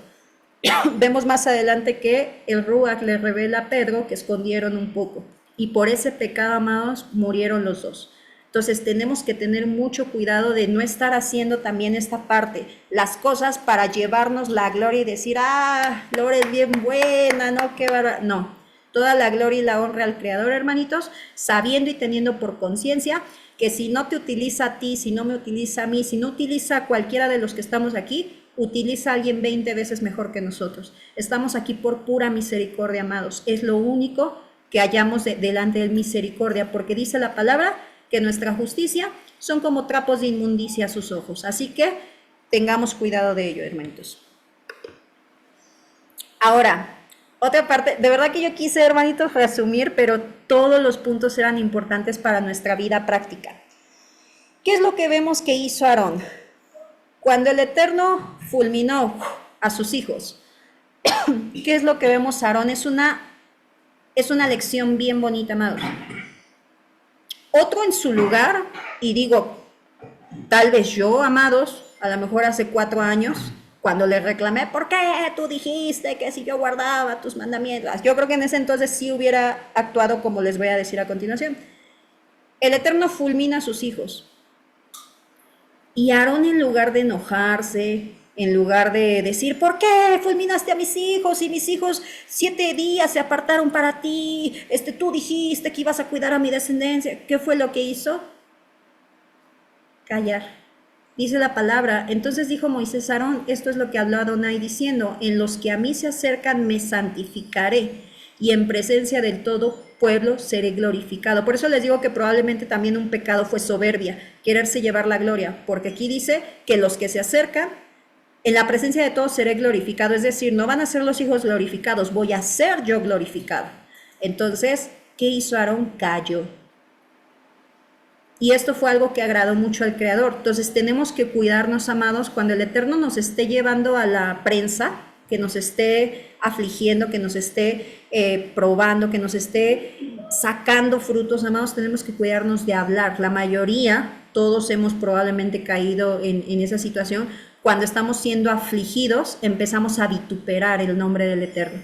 A: Vemos más adelante que el Ruach le revela a Pedro que escondieron un poco. Y por ese pecado, amados, murieron los dos. Entonces tenemos que tener mucho cuidado de no estar haciendo también esta parte, las cosas para llevarnos la gloria y decir, gloria es bien buena, no, qué bárbaro. No, Toda la gloria y la honra al Creador, hermanitos, sabiendo y teniendo por conciencia que si no te utiliza a ti, si no me utiliza a mí, si no utiliza a cualquiera de los que estamos aquí, utiliza a alguien 20 veces mejor que nosotros. Estamos aquí por pura misericordia, amados. Es lo único que hallamos delante de misericordia, porque dice la palabra que nuestra justicia son como trapos de inmundicia a sus ojos. Así que tengamos cuidado de ello, hermanitos. Ahora, otra parte, de verdad que yo quise, hermanitos, resumir, pero todos los puntos eran importantes para nuestra vida práctica. ¿Qué es lo que vemos que hizo Aarón? Cuando el Eterno fulminó a sus hijos, ¿qué es lo que vemos, Aarón? Es una lección bien bonita, amados. Otro en su lugar, y digo, tal vez yo, amados, a lo mejor hace 4 años, cuando le reclamé, ¿por qué tú dijiste que si yo guardaba tus mandamientos? Yo creo que en ese entonces sí hubiera actuado como les voy a decir a continuación. El Eterno fulmina a sus hijos. Y Aarón, en lugar de enojarse, en lugar de decir, ¿por qué fulminaste a mis hijos? Y mis hijos 7 días se apartaron para ti, tú dijiste que ibas a cuidar a mi descendencia. ¿Qué fue lo que hizo? Callar. Dice la palabra, entonces dijo Moisés a Aarón, esto es lo que habló Adonai diciendo, en los que a mí se acercan me santificaré, y en presencia del todo pueblo seré glorificado. Por eso les digo que probablemente también un pecado fue soberbia, quererse llevar la gloria, porque aquí dice que los que se acercan, en la presencia de todos seré glorificado, es decir, no van a ser los hijos glorificados, voy a ser yo glorificado. Entonces, ¿qué hizo Aarón? Calló. Y esto fue algo que agradó mucho al Creador. Entonces tenemos que cuidarnos, amados, cuando el Eterno nos esté llevando a la prensa, que nos esté afligiendo, que nos esté probando, que nos esté sacando frutos, amados, tenemos que cuidarnos de hablar. La mayoría, todos hemos probablemente caído en esa situación. Cuando estamos siendo afligidos, empezamos a vituperar el nombre del Eterno.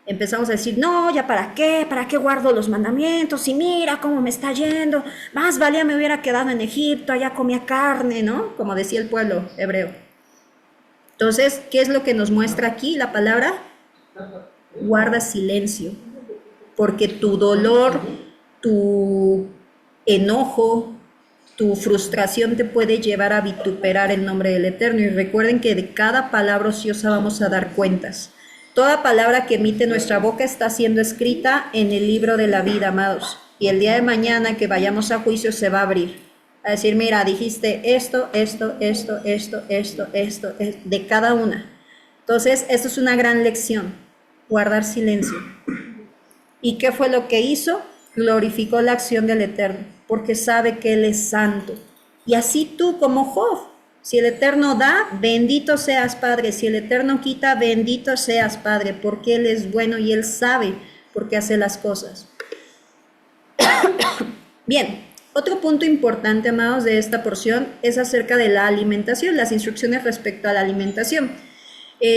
A: Empezamos a decir, no, ya para qué guardo los mandamientos, y mira cómo me está yendo, más valía me hubiera quedado en Egipto, allá comía carne, ¿no? Como decía el pueblo hebreo. Entonces, ¿qué es lo que nos muestra aquí la palabra? Guarda silencio, porque tu dolor, tu enojo, tu frustración te puede llevar a vituperar el nombre del Eterno. Y recuerden que de cada palabra ociosa vamos a dar cuentas. Toda palabra que emite nuestra boca está siendo escrita en el libro de la vida, amados. Y el día de mañana que vayamos a juicio se va a abrir. A decir, mira, dijiste esto, de cada una. Entonces, esto es una gran lección, guardar silencio. ¿Y qué fue lo que hizo? Glorificó la acción del Eterno, porque sabe que Él es santo. Y así tú como Job. Si el Eterno da, bendito seas, Padre. Si el Eterno quita, bendito seas, Padre, porque Él es bueno y Él sabe por qué hace las cosas. Bien, otro punto importante, amados, de esta porción es acerca de la alimentación, las instrucciones respecto a la alimentación.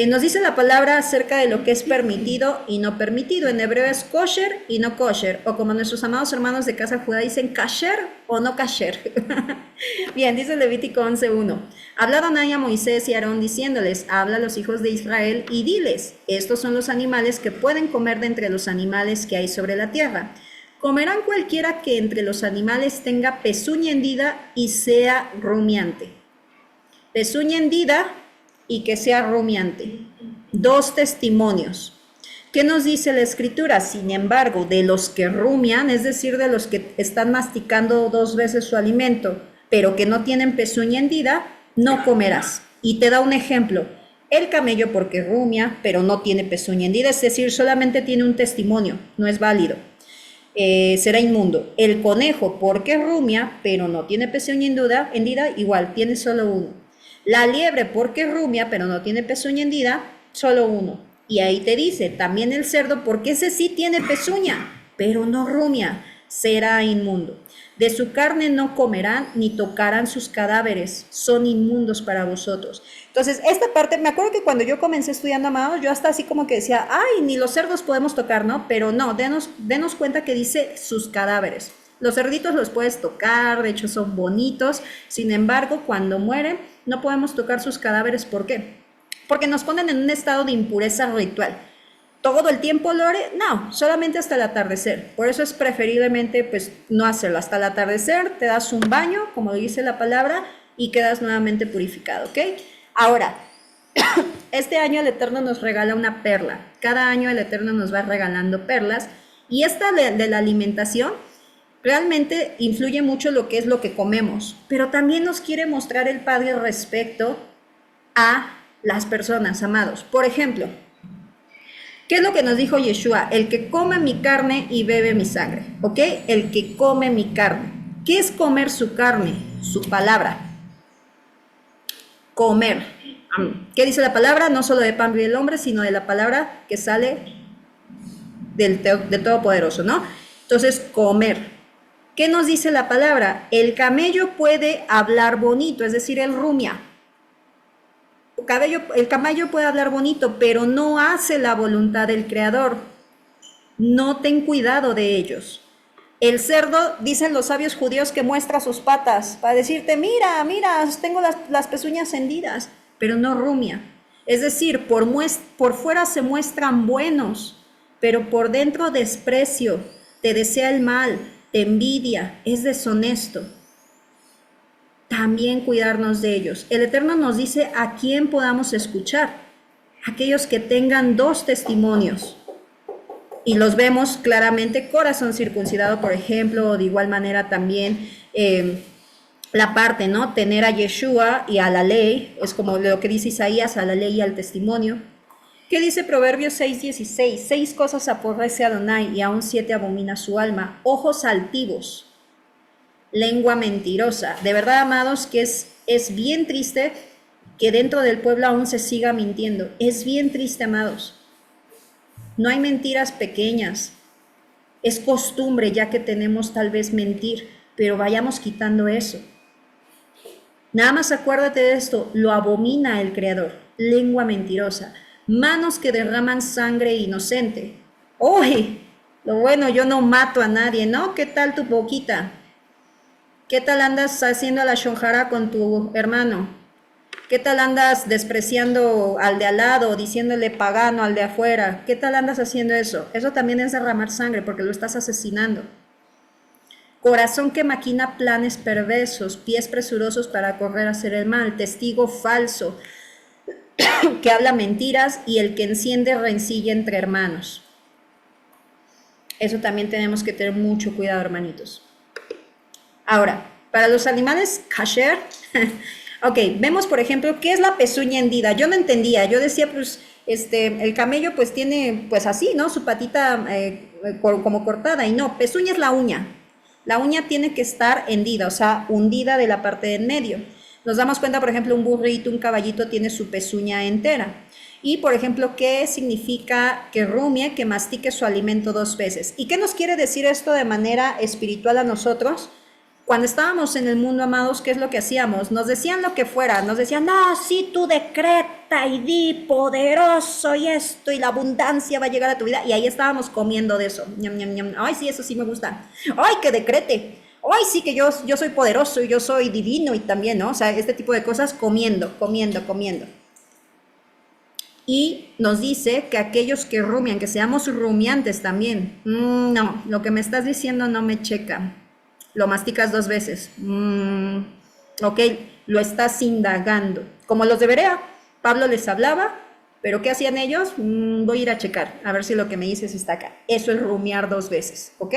A: Nos dice la palabra acerca de lo que es permitido y no permitido. En hebreo es kosher y no kosher, o como nuestros amados hermanos de casa judía dicen, kasher o no kasher. Bien, dice Levítico 11:1. Habla Adonai a Moisés y a Aarón diciéndoles, habla a los hijos de Israel y diles, estos son los animales que pueden comer de entre los animales que hay sobre la tierra. Comerán cualquiera que entre los animales tenga pezuña hendida y sea rumiante. Pezuña hendida y que sea rumiante. 2 testimonios. ¿Qué nos dice la Escritura? Sin embargo, de los que rumian, es decir, de los que están masticando 2 veces su alimento, pero que no tienen pezuña hendida, no comerás. Y te da un ejemplo. El camello porque rumia, pero no tiene pezuña hendida, es decir, solamente tiene un testimonio, no es válido. Será inmundo. El conejo porque rumia, pero no tiene pezuña hendida, igual, tiene solo uno. La liebre porque rumia, pero no tiene pezuña hendida, solo uno. Y ahí te dice, también el cerdo, porque ese sí tiene pezuña, pero no rumia, será inmundo. De su carne no comerán, ni tocarán sus cadáveres, son inmundos para vosotros. Entonces, esta parte, me acuerdo que cuando yo comencé estudiando, amados, yo hasta así como que decía, ay, ni los cerdos podemos tocar, ¿no? Pero no, denos cuenta que dice sus cadáveres. Los cerditos los puedes tocar, de hecho son bonitos, sin embargo, cuando mueren, no podemos tocar sus cadáveres. ¿Por qué? Porque nos ponen en un estado de impureza ritual. todo el tiempo lo haré. No, solamente hasta el atardecer. Por eso es preferiblemente pues no hacerlo. Hasta el atardecer te das un baño, como dice la palabra, y quedas nuevamente purificado, ¿ok? Ahora, este año el Eterno nos regala una perla. Cada año el Eterno nos va regalando perlas. Y esta de la alimentación realmente influye mucho lo que es lo que comemos. Pero también nos quiere mostrar el Padre respecto a las personas, amados. Por ejemplo, ¿qué es lo que nos dijo Yeshua? El que come mi carne y bebe mi sangre, ¿ok? El que come mi carne. ¿Qué es comer su carne? Su palabra. Comer. ¿Qué dice la palabra? No solo de pan vive el hombre, sino de la palabra que sale del Todopoderoso, ¿no? Entonces, comer. ¿Qué nos dice la palabra? El camello puede hablar bonito, es decir, el rumia. El camello puede hablar bonito, pero no hace la voluntad del Creador. No ten cuidado de ellos. El cerdo, dicen los sabios judíos, que muestra sus patas para decirte, mira, mira, tengo las pezuñas hendidas, pero no rumia. Es decir, por fuera se muestran buenos, pero por dentro desprecio, te desea el mal, te envidia, es deshonesto. También cuidarnos de ellos. El Eterno nos dice a quién podamos escuchar. Aquellos que tengan 2 testimonios. Y los vemos claramente, corazón circuncidado, por ejemplo, o de igual manera también la parte, ¿no? Tener a Yeshua y a la ley, es como lo que dice Isaías, a la ley y al testimonio. ¿Qué dice Proverbios 6:16? 6 cosas aborrece a Adonai y aún 7 abomina su alma. Ojos altivos, lengua mentirosa. De verdad, amados, que es bien triste que dentro del pueblo aún se siga mintiendo. Es bien triste, amados. No hay mentiras pequeñas. Es costumbre ya que tenemos tal vez mentir, pero vayamos quitando eso. Nada más acuérdate de esto, lo abomina el Creador. Lengua mentirosa. Manos que derraman sangre inocente. ¡Uy! Lo bueno, yo no mato a nadie, ¿no? ¿Qué tal tu boquita? ¿Qué tal andas haciendo la shonjara con tu hermano? ¿Qué tal andas despreciando al de al lado, diciéndole pagano al de afuera? ¿Qué tal andas haciendo eso? Eso también es derramar sangre porque lo estás asesinando. Corazón que maquina planes perversos, pies presurosos para correr a hacer el mal, testigo falso que habla mentiras y el que enciende rencilla entre hermanos. Eso también tenemos que tener mucho cuidado, hermanitos. Ahora, para los animales kasher, ok, vemos por ejemplo, ¿qué es la pezuña hendida? Yo no entendía, yo decía, pues, el camello pues tiene, pues así, ¿no? Su patita como cortada, y no, pezuña es la uña. La uña tiene que estar hendida, o sea, hundida de la parte de en medio. Nos damos cuenta, por ejemplo, un burrito, un caballito tiene su pezuña entera. Y, por ejemplo, ¿qué significa que rumie, que mastique su alimento 2 veces? ¿Y qué nos quiere decir esto de manera espiritual a nosotros? Cuando estábamos en el mundo, amados, ¿qué es lo que hacíamos? Nos decían lo que fuera, nos decían, no, sí, tú decreta y di poderoso y esto, y la abundancia va a llegar a tu vida. Y ahí estábamos comiendo de eso. Ñam, ñam, ñam. Ay, sí, eso sí me gusta. Ay, que decrete. Ay, sí, que yo soy poderoso y yo soy divino y también, ¿no? O sea, este tipo de cosas comiendo. Y nos dice que aquellos que rumian, que seamos rumiantes también. No, lo que me estás diciendo no me checa. Lo masticas 2 veces. Ok, lo estás indagando. Como los de Berea, Pablo les hablaba, pero ¿qué hacían ellos? Voy a ir a checar, a ver si lo que me dices está acá. Eso es rumiar 2 veces, ¿ok?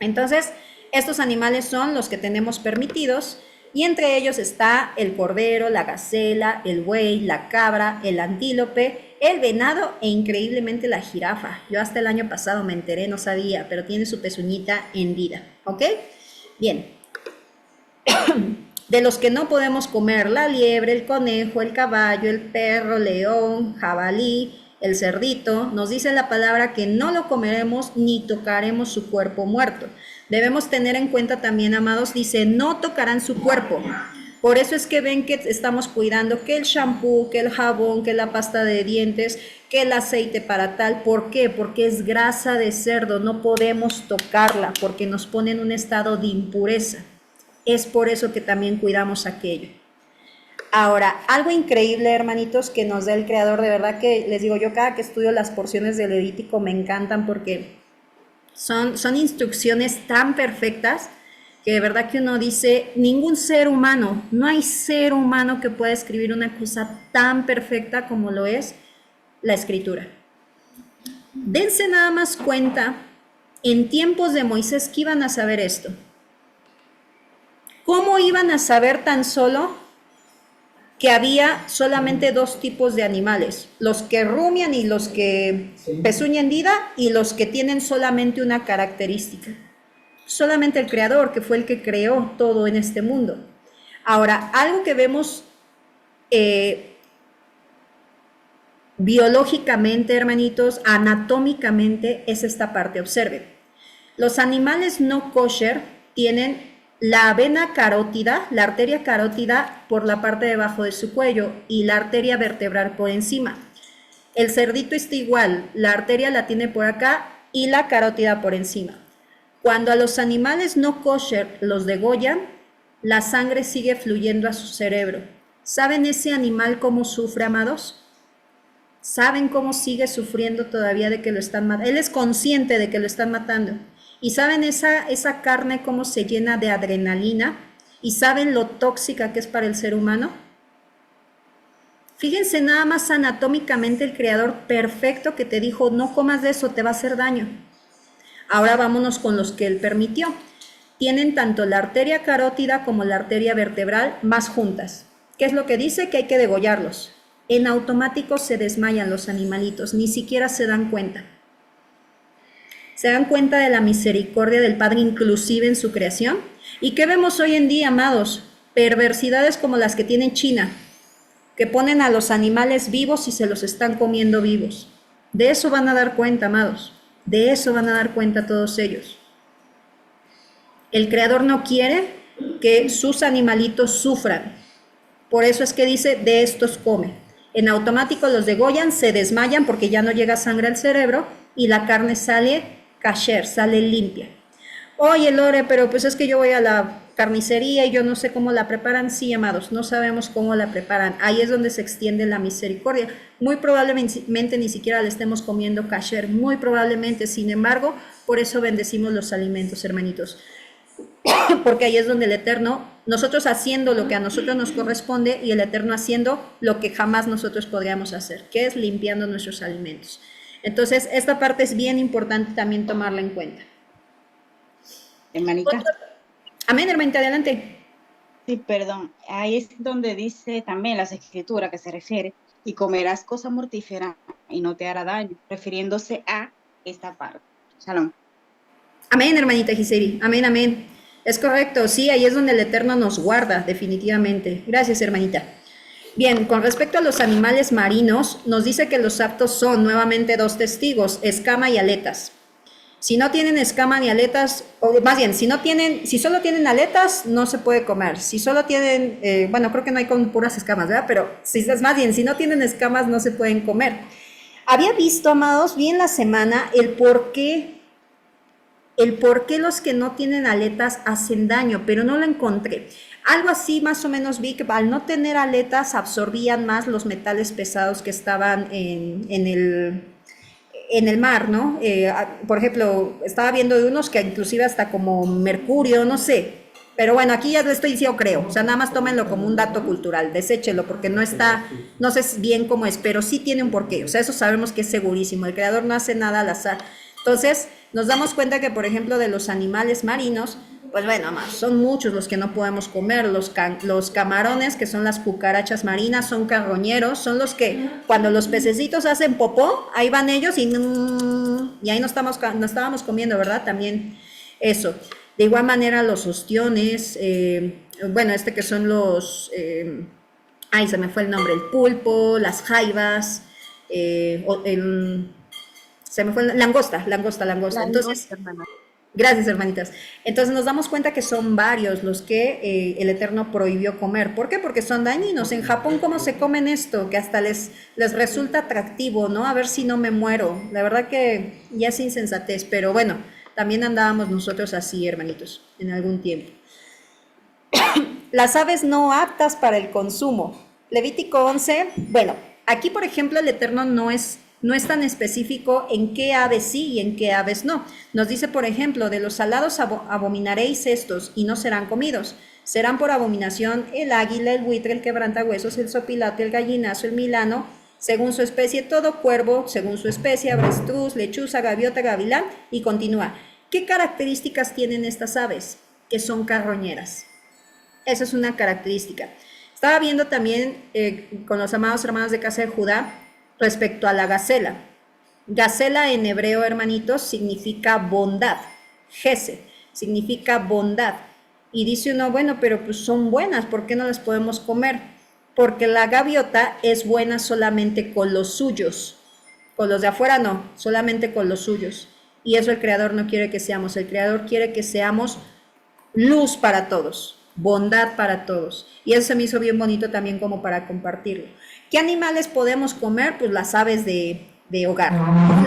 A: Entonces, estos animales son los que tenemos permitidos, y entre ellos está el cordero, la gacela, el buey, la cabra, el antílope, el venado e increíblemente la jirafa. Yo hasta el año pasado me enteré, no sabía, pero tiene su pezuñita hendida, ¿ok? Bien. De los que no podemos comer, la liebre, el conejo, el caballo, el perro, león, jabalí, el cerdito, nos dice la palabra que no lo comeremos ni tocaremos su cuerpo muerto. Debemos tener en cuenta también, amados, dice, no tocarán su cuerpo. Por eso es que ven que estamos cuidando que el shampoo, que el jabón, que la pasta de dientes, que el aceite para tal. ¿Por qué? Porque es grasa de cerdo, no podemos tocarla porque nos pone en un estado de impureza. Es por eso que también cuidamos aquello. Ahora, algo increíble, hermanitos, que nos da el Creador, de verdad que les digo, yo cada que estudio las porciones del Levítico me encantan porque son instrucciones tan perfectas que de verdad que uno dice, ningún ser humano, no hay ser humano que pueda escribir una cosa tan perfecta como lo es la escritura. Dense nada más cuenta, en tiempos de Moisés, que iban a saber esto. ¿Cómo iban a saber tan solo que había solamente dos tipos de animales? Los que rumian y los que pezuñan vida, y los que tienen solamente una característica. Solamente el Creador, que fue el que creó todo en este mundo. Ahora, algo que vemos biológicamente, hermanitos, anatómicamente, es esta parte. Observen, los animales no kosher tienen la vena carótida, la arteria carótida por la parte de abajo de su cuello y la arteria vertebral por encima. El cerdito está igual, la arteria la tiene por acá y la carótida por encima. Cuando a los animales no kosher los degollan, la sangre sigue fluyendo a su cerebro. ¿Saben ese animal cómo sufre, amados? ¿Saben cómo sigue sufriendo todavía de que lo están matando? Él es consciente de que lo están matando. ¿Y saben esa carne cómo se llena de adrenalina? ¿Y saben lo tóxica que es para el ser humano? Fíjense nada más anatómicamente el Creador perfecto que te dijo, no comas de eso, te va a hacer daño. Ahora vámonos con los que Él permitió. Tienen tanto la arteria carótida como la arteria vertebral más juntas. ¿Qué es lo que dice? Que hay que degollarlos. En automático se desmayan los animalitos, ni siquiera se dan cuenta. ¿Se dan cuenta de la misericordia del Padre inclusive en su creación? ¿Y qué vemos hoy en día, amados? Perversidades como las que tiene China, que ponen a los animales vivos y se los están comiendo vivos. De eso van a dar cuenta, amados. De eso van a dar cuenta todos ellos. El Creador no quiere que sus animalitos sufran. Por eso es que dice, de estos come. En automático los degollan, se desmayan porque ya no llega sangre al cerebro y la carne sale kasher, sale limpia. Oye, Lore, pero pues es que yo voy a la carnicería y yo no sé cómo la preparan. Sí, amados, no sabemos cómo la preparan. Ahí es donde se extiende la misericordia. Muy probablemente ni siquiera le estemos comiendo kasher, muy probablemente. Sin embargo, por eso bendecimos los alimentos, hermanitos. Porque ahí es donde el Eterno, nosotros haciendo lo que a nosotros nos corresponde y el Eterno haciendo lo que jamás nosotros podríamos hacer, que es limpiando nuestros alimentos. Entonces, esta parte es bien importante también tomarla en cuenta.
E: Hermanita.
A: Amén, hermanita, adelante.
E: Sí, perdón. Ahí es donde dice también las escrituras que se refiere, y comerás cosa mortífera y no te hará daño, refiriéndose a esta parte. Shalom.
A: Amén, hermanita Giseli. Amén, amén. Es correcto, sí, ahí es donde el Eterno nos guarda, definitivamente. Gracias, hermanita. Bien, con respecto a los animales marinos, nos dice que los aptos son nuevamente dos testigos, escama y aletas. Si no tienen escama ni aletas, o más bien, si solo tienen aletas, no se puede comer. Si solo tienen, bueno, creo que no hay con puras escamas, ¿verdad? Pero si no tienen escamas, no se pueden comer. Había visto, amados, bien la semana, el por qué los que no tienen aletas hacen daño, pero no lo encontré. Algo así más o menos vi que al no tener aletas absorbían más los metales pesados que estaban en el mar, ¿no? Por ejemplo, estaba viendo de unos que inclusive hasta como mercurio, no sé. Pero bueno, aquí ya lo estoy diciendo, creo. O sea, nada más tómenlo como un dato cultural, deséchelo porque no sé bien cómo es, pero sí tiene un porqué. O sea, eso sabemos que es segurísimo. El Creador no hace nada al azar. Entonces, nos damos cuenta que, por ejemplo, de los animales marinos, pues bueno, son muchos los que no podemos comer. Los camarones, que son las cucarachas marinas, son carroñeros, son los que cuando los pececitos hacen popó, ahí van ellos y ahí no estábamos comiendo, ¿verdad? También eso. De igual manera los ostiones, bueno, que son los, se me fue el nombre, el pulpo, las jaivas, se me fue langosta. Entonces,
C: hermana.
A: gracias, hermanitas. Entonces nos damos cuenta que son varios los que el Eterno prohibió comer. ¿Por qué? Porque son dañinos. En Japón, ¿cómo se comen esto? Que hasta les resulta atractivo, ¿no? A ver si no me muero. La verdad que ya es insensatez, pero bueno, también andábamos nosotros así, hermanitos, en algún tiempo. las aves no aptas para el consumo. Levítico 11, bueno, aquí por ejemplo el Eterno no es tan específico en qué aves sí y en qué aves no. Nos dice, por ejemplo, de los salados abominaréis estos y no serán comidos. Serán por abominación el águila, el buitre, el quebrantahuesos, el sopilote, el gallinazo, el milano, según su especie, todo cuervo, según su especie, avestruz, lechuza, gaviota, gavilán, y continúa. ¿Qué características tienen estas aves? Que son carroñeras. Esa es una característica. Estaba viendo también con los amados hermanos de Casa de Judá respecto a la gacela. Gacela en hebreo, hermanitos, significa bondad. Gesed significa bondad. Y dice uno, bueno, pero pues son buenas, ¿por qué no las podemos comer? Porque la gaviota es buena solamente con los suyos. Con los de afuera no, solamente con los suyos. Y eso el Creador no quiere que seamos. El Creador quiere que seamos luz para todos, bondad para todos. Y eso se me hizo bien bonito también como para compartirlo. ¿Qué animales podemos comer? Pues las aves de hogar,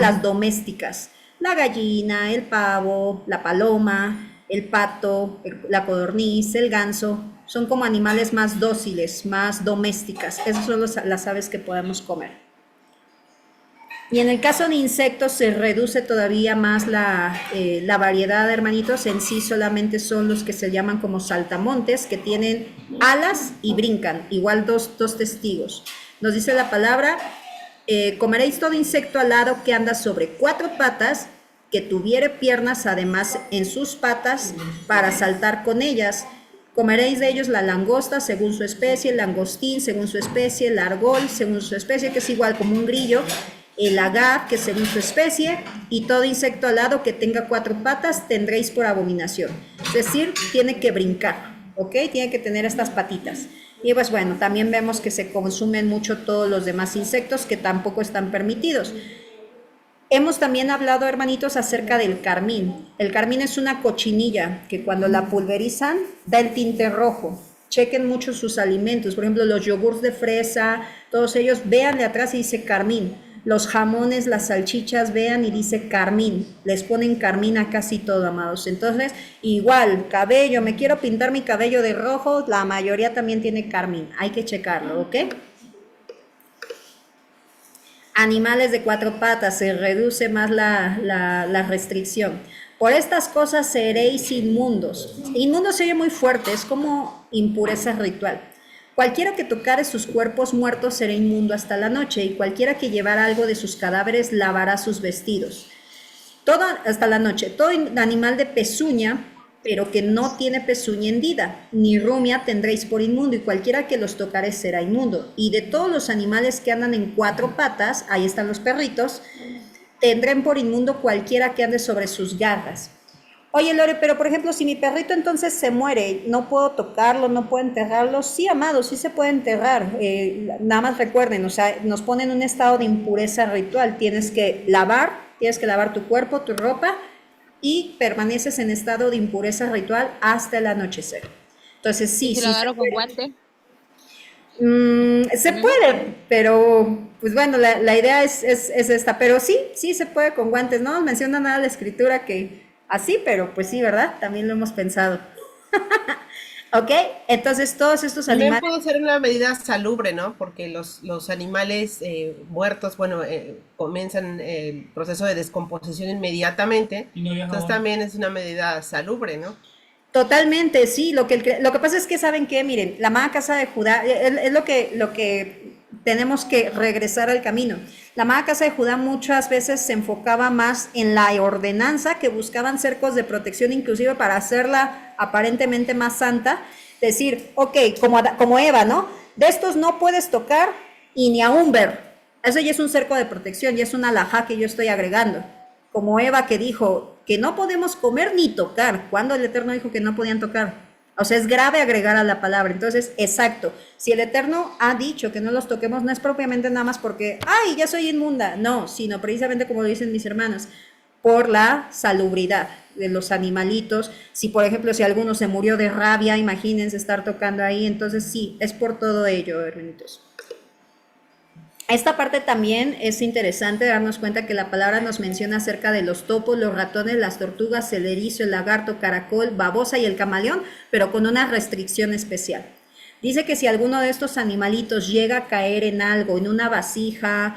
A: las domésticas. La gallina, el pavo, la paloma, el pato, la codorniz, el ganso. Son como animales más dóciles, más domésticas. Esas son las aves que podemos comer. Y en el caso de insectos se reduce todavía más la variedad, hermanitos. En sí solamente son los que se llaman como saltamontes, que tienen alas y brincan, igual dos testigos. Nos dice la palabra, comeréis todo insecto alado que anda sobre 4 patas, que tuviere piernas además en sus patas para saltar con ellas. Comeréis de ellos la langosta según su especie, el langostín según su especie, el argol según su especie, que es igual como un grillo, el agave, que según su especie, y todo insecto alado que tenga 4 patas tendréis por abominación. Es decir, tiene que brincar, ¿ok? Tiene que tener estas patitas. Y pues bueno, también vemos que se consumen mucho todos los demás insectos que tampoco están permitidos. Hemos también hablado, hermanitos, acerca del carmín. El carmín es una cochinilla que cuando la pulverizan da el tinte rojo. Chequen mucho sus alimentos, por ejemplo, los yogurts de fresa, todos ellos, véanle atrás y dice carmín. Los jamones, las salchichas, vean y dice carmín. Les ponen carmín a casi todo, amados. Entonces, igual, cabello, me quiero pintar mi cabello de rojo, la mayoría también tiene carmín. Hay que checarlo, ¿ok? Animales de 4 patas, se reduce más la restricción. Por estas cosas seréis inmundos. Inmundo se oye muy fuerte, es como impureza ritual. Cualquiera que tocare sus cuerpos muertos será inmundo hasta la noche, y cualquiera que llevara algo de sus cadáveres lavará sus vestidos. Todo hasta la noche. Todo animal de pezuña, pero que no tiene pezuña hendida, ni rumia tendréis por inmundo, y cualquiera que los tocare será inmundo. Y de todos los animales que andan en 4 patas, ahí están los perritos, tendrán por inmundo cualquiera que ande sobre sus garras. Oye, Lore, pero por ejemplo, si mi perrito entonces se muere, ¿no puedo tocarlo, no puedo enterrarlo? Sí, amado, sí se puede enterrar. Nada más recuerden, o sea, nos ponen en un estado de impureza ritual. Tienes que lavar tu cuerpo, tu ropa, y permaneces en estado de impureza ritual hasta el anochecer. Entonces, sí.
F: ¿Y si lo agarro con guante?
A: Se puede, pero pues bueno, la idea es esta. Pero sí se puede con guantes. No nos menciona nada la escritura que así, pero pues sí, ¿verdad? También lo hemos pensado. ¿Ok? Entonces todos estos
G: También
A: animales...
G: puede ser una medida salubre, ¿no? Porque los animales muertos, bueno, comienzan el proceso de descomposición inmediatamente. Entonces también es una medida salubre, ¿no?
A: Totalmente, sí. Lo que pasa es que, ¿saben qué? Miren, la amada Casa de Judá es lo que tenemos que regresar al camino. La amada Casa de Judá muchas veces se enfocaba más en la ordenanza, que buscaban cercos de protección inclusive para hacerla aparentemente más santa. Decir, ok, como Eva, ¿no? De estos no puedes tocar y ni aún ver. Eso ya es un cerco de protección, ya es una alajá que yo estoy agregando. Como Eva, que dijo que no podemos comer ni tocar. ¿Cuándo el Eterno dijo que no podían tocar? O sea, es grave agregar a la palabra. Entonces, exacto. Si el Eterno ha dicho que no los toquemos, no es propiamente nada más porque, ¡ay, ya soy inmunda! No, sino precisamente como lo dicen mis hermanas, por la salubridad de los animalitos. Si, por ejemplo, si alguno se murió de rabia, imagínense estar tocando ahí. Entonces, sí, es por todo ello, hermanitos. Esta parte también es interesante darnos cuenta que la palabra nos menciona acerca de los topos, los ratones, las tortugas, el erizo, el lagarto, caracol, babosa y el camaleón, pero con una restricción especial. Dice que si alguno de estos animalitos llega a caer en algo, en una vasija,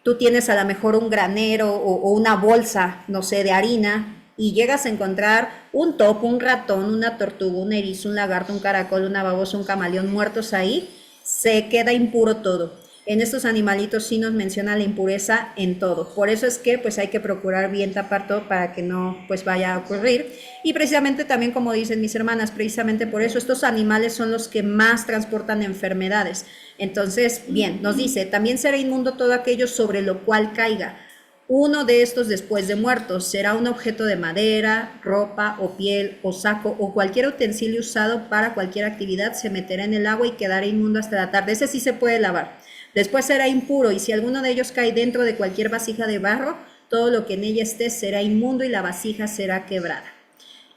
A: tú tienes a lo mejor un granero o una bolsa, no sé, de harina, y llegas a encontrar un topo, un ratón, una tortuga, un erizo, un lagarto, un caracol, una babosa, un camaleón muertos ahí, se queda impuro todo. En estos animalitos sí nos menciona la impureza en todo. Por eso es que pues hay que procurar bien tapar todo para que no pues vaya a ocurrir. Y precisamente también, como dicen mis hermanas, precisamente por eso estos animales son los que más transportan enfermedades. Entonces, bien, nos dice, también será inmundo todo aquello sobre lo cual caiga. Uno de estos después de muertos será un objeto de madera, ropa o piel o saco o cualquier utensilio usado para cualquier actividad, se meterá en el agua y quedará inmundo hasta la tarde. Ese sí se puede lavar. Después será impuro, y si alguno de ellos cae dentro de cualquier vasija de barro, todo lo que en ella esté será inmundo y la vasija será quebrada.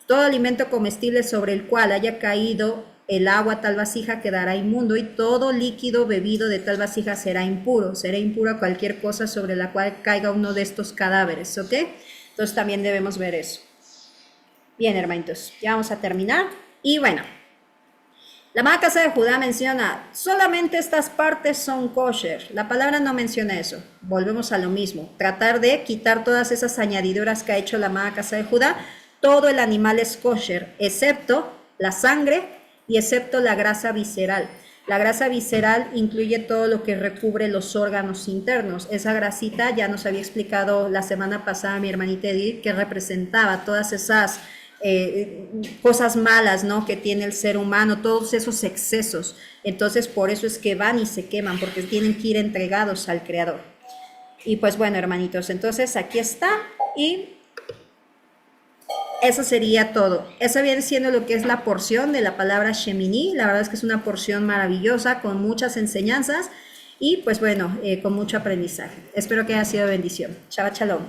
A: Todo alimento comestible sobre el cual haya caído el agua tal vasija quedará inmundo, y todo líquido bebido de tal vasija será impuro. Será impura cualquier cosa sobre la cual caiga uno de estos cadáveres, ¿ok? Entonces también debemos ver eso. Bien, hermanitos, ya vamos a terminar. Y bueno, la Amada Casa de Judá menciona, solamente estas partes son kosher. La palabra no menciona eso. Volvemos a lo mismo. Tratar de quitar todas esas añadiduras que ha hecho la Amada Casa de Judá. Todo el animal es kosher, excepto la sangre y excepto la grasa visceral. La grasa visceral incluye todo lo que recubre los órganos internos. Esa grasita ya nos había explicado la semana pasada mi hermanita Edith, que representaba todas esas cosas malas, ¿no?, que tiene el ser humano, todos esos excesos. Entonces por eso es que van y se queman, porque tienen que ir entregados al Creador. Y pues bueno, hermanitos, entonces aquí está, y eso sería todo. Eso viene siendo lo que es la porción de la palabra Shemini. La verdad es que es una porción maravillosa, con muchas enseñanzas y pues bueno, con mucho aprendizaje. Espero que haya sido de bendición. Shabbat Shalom.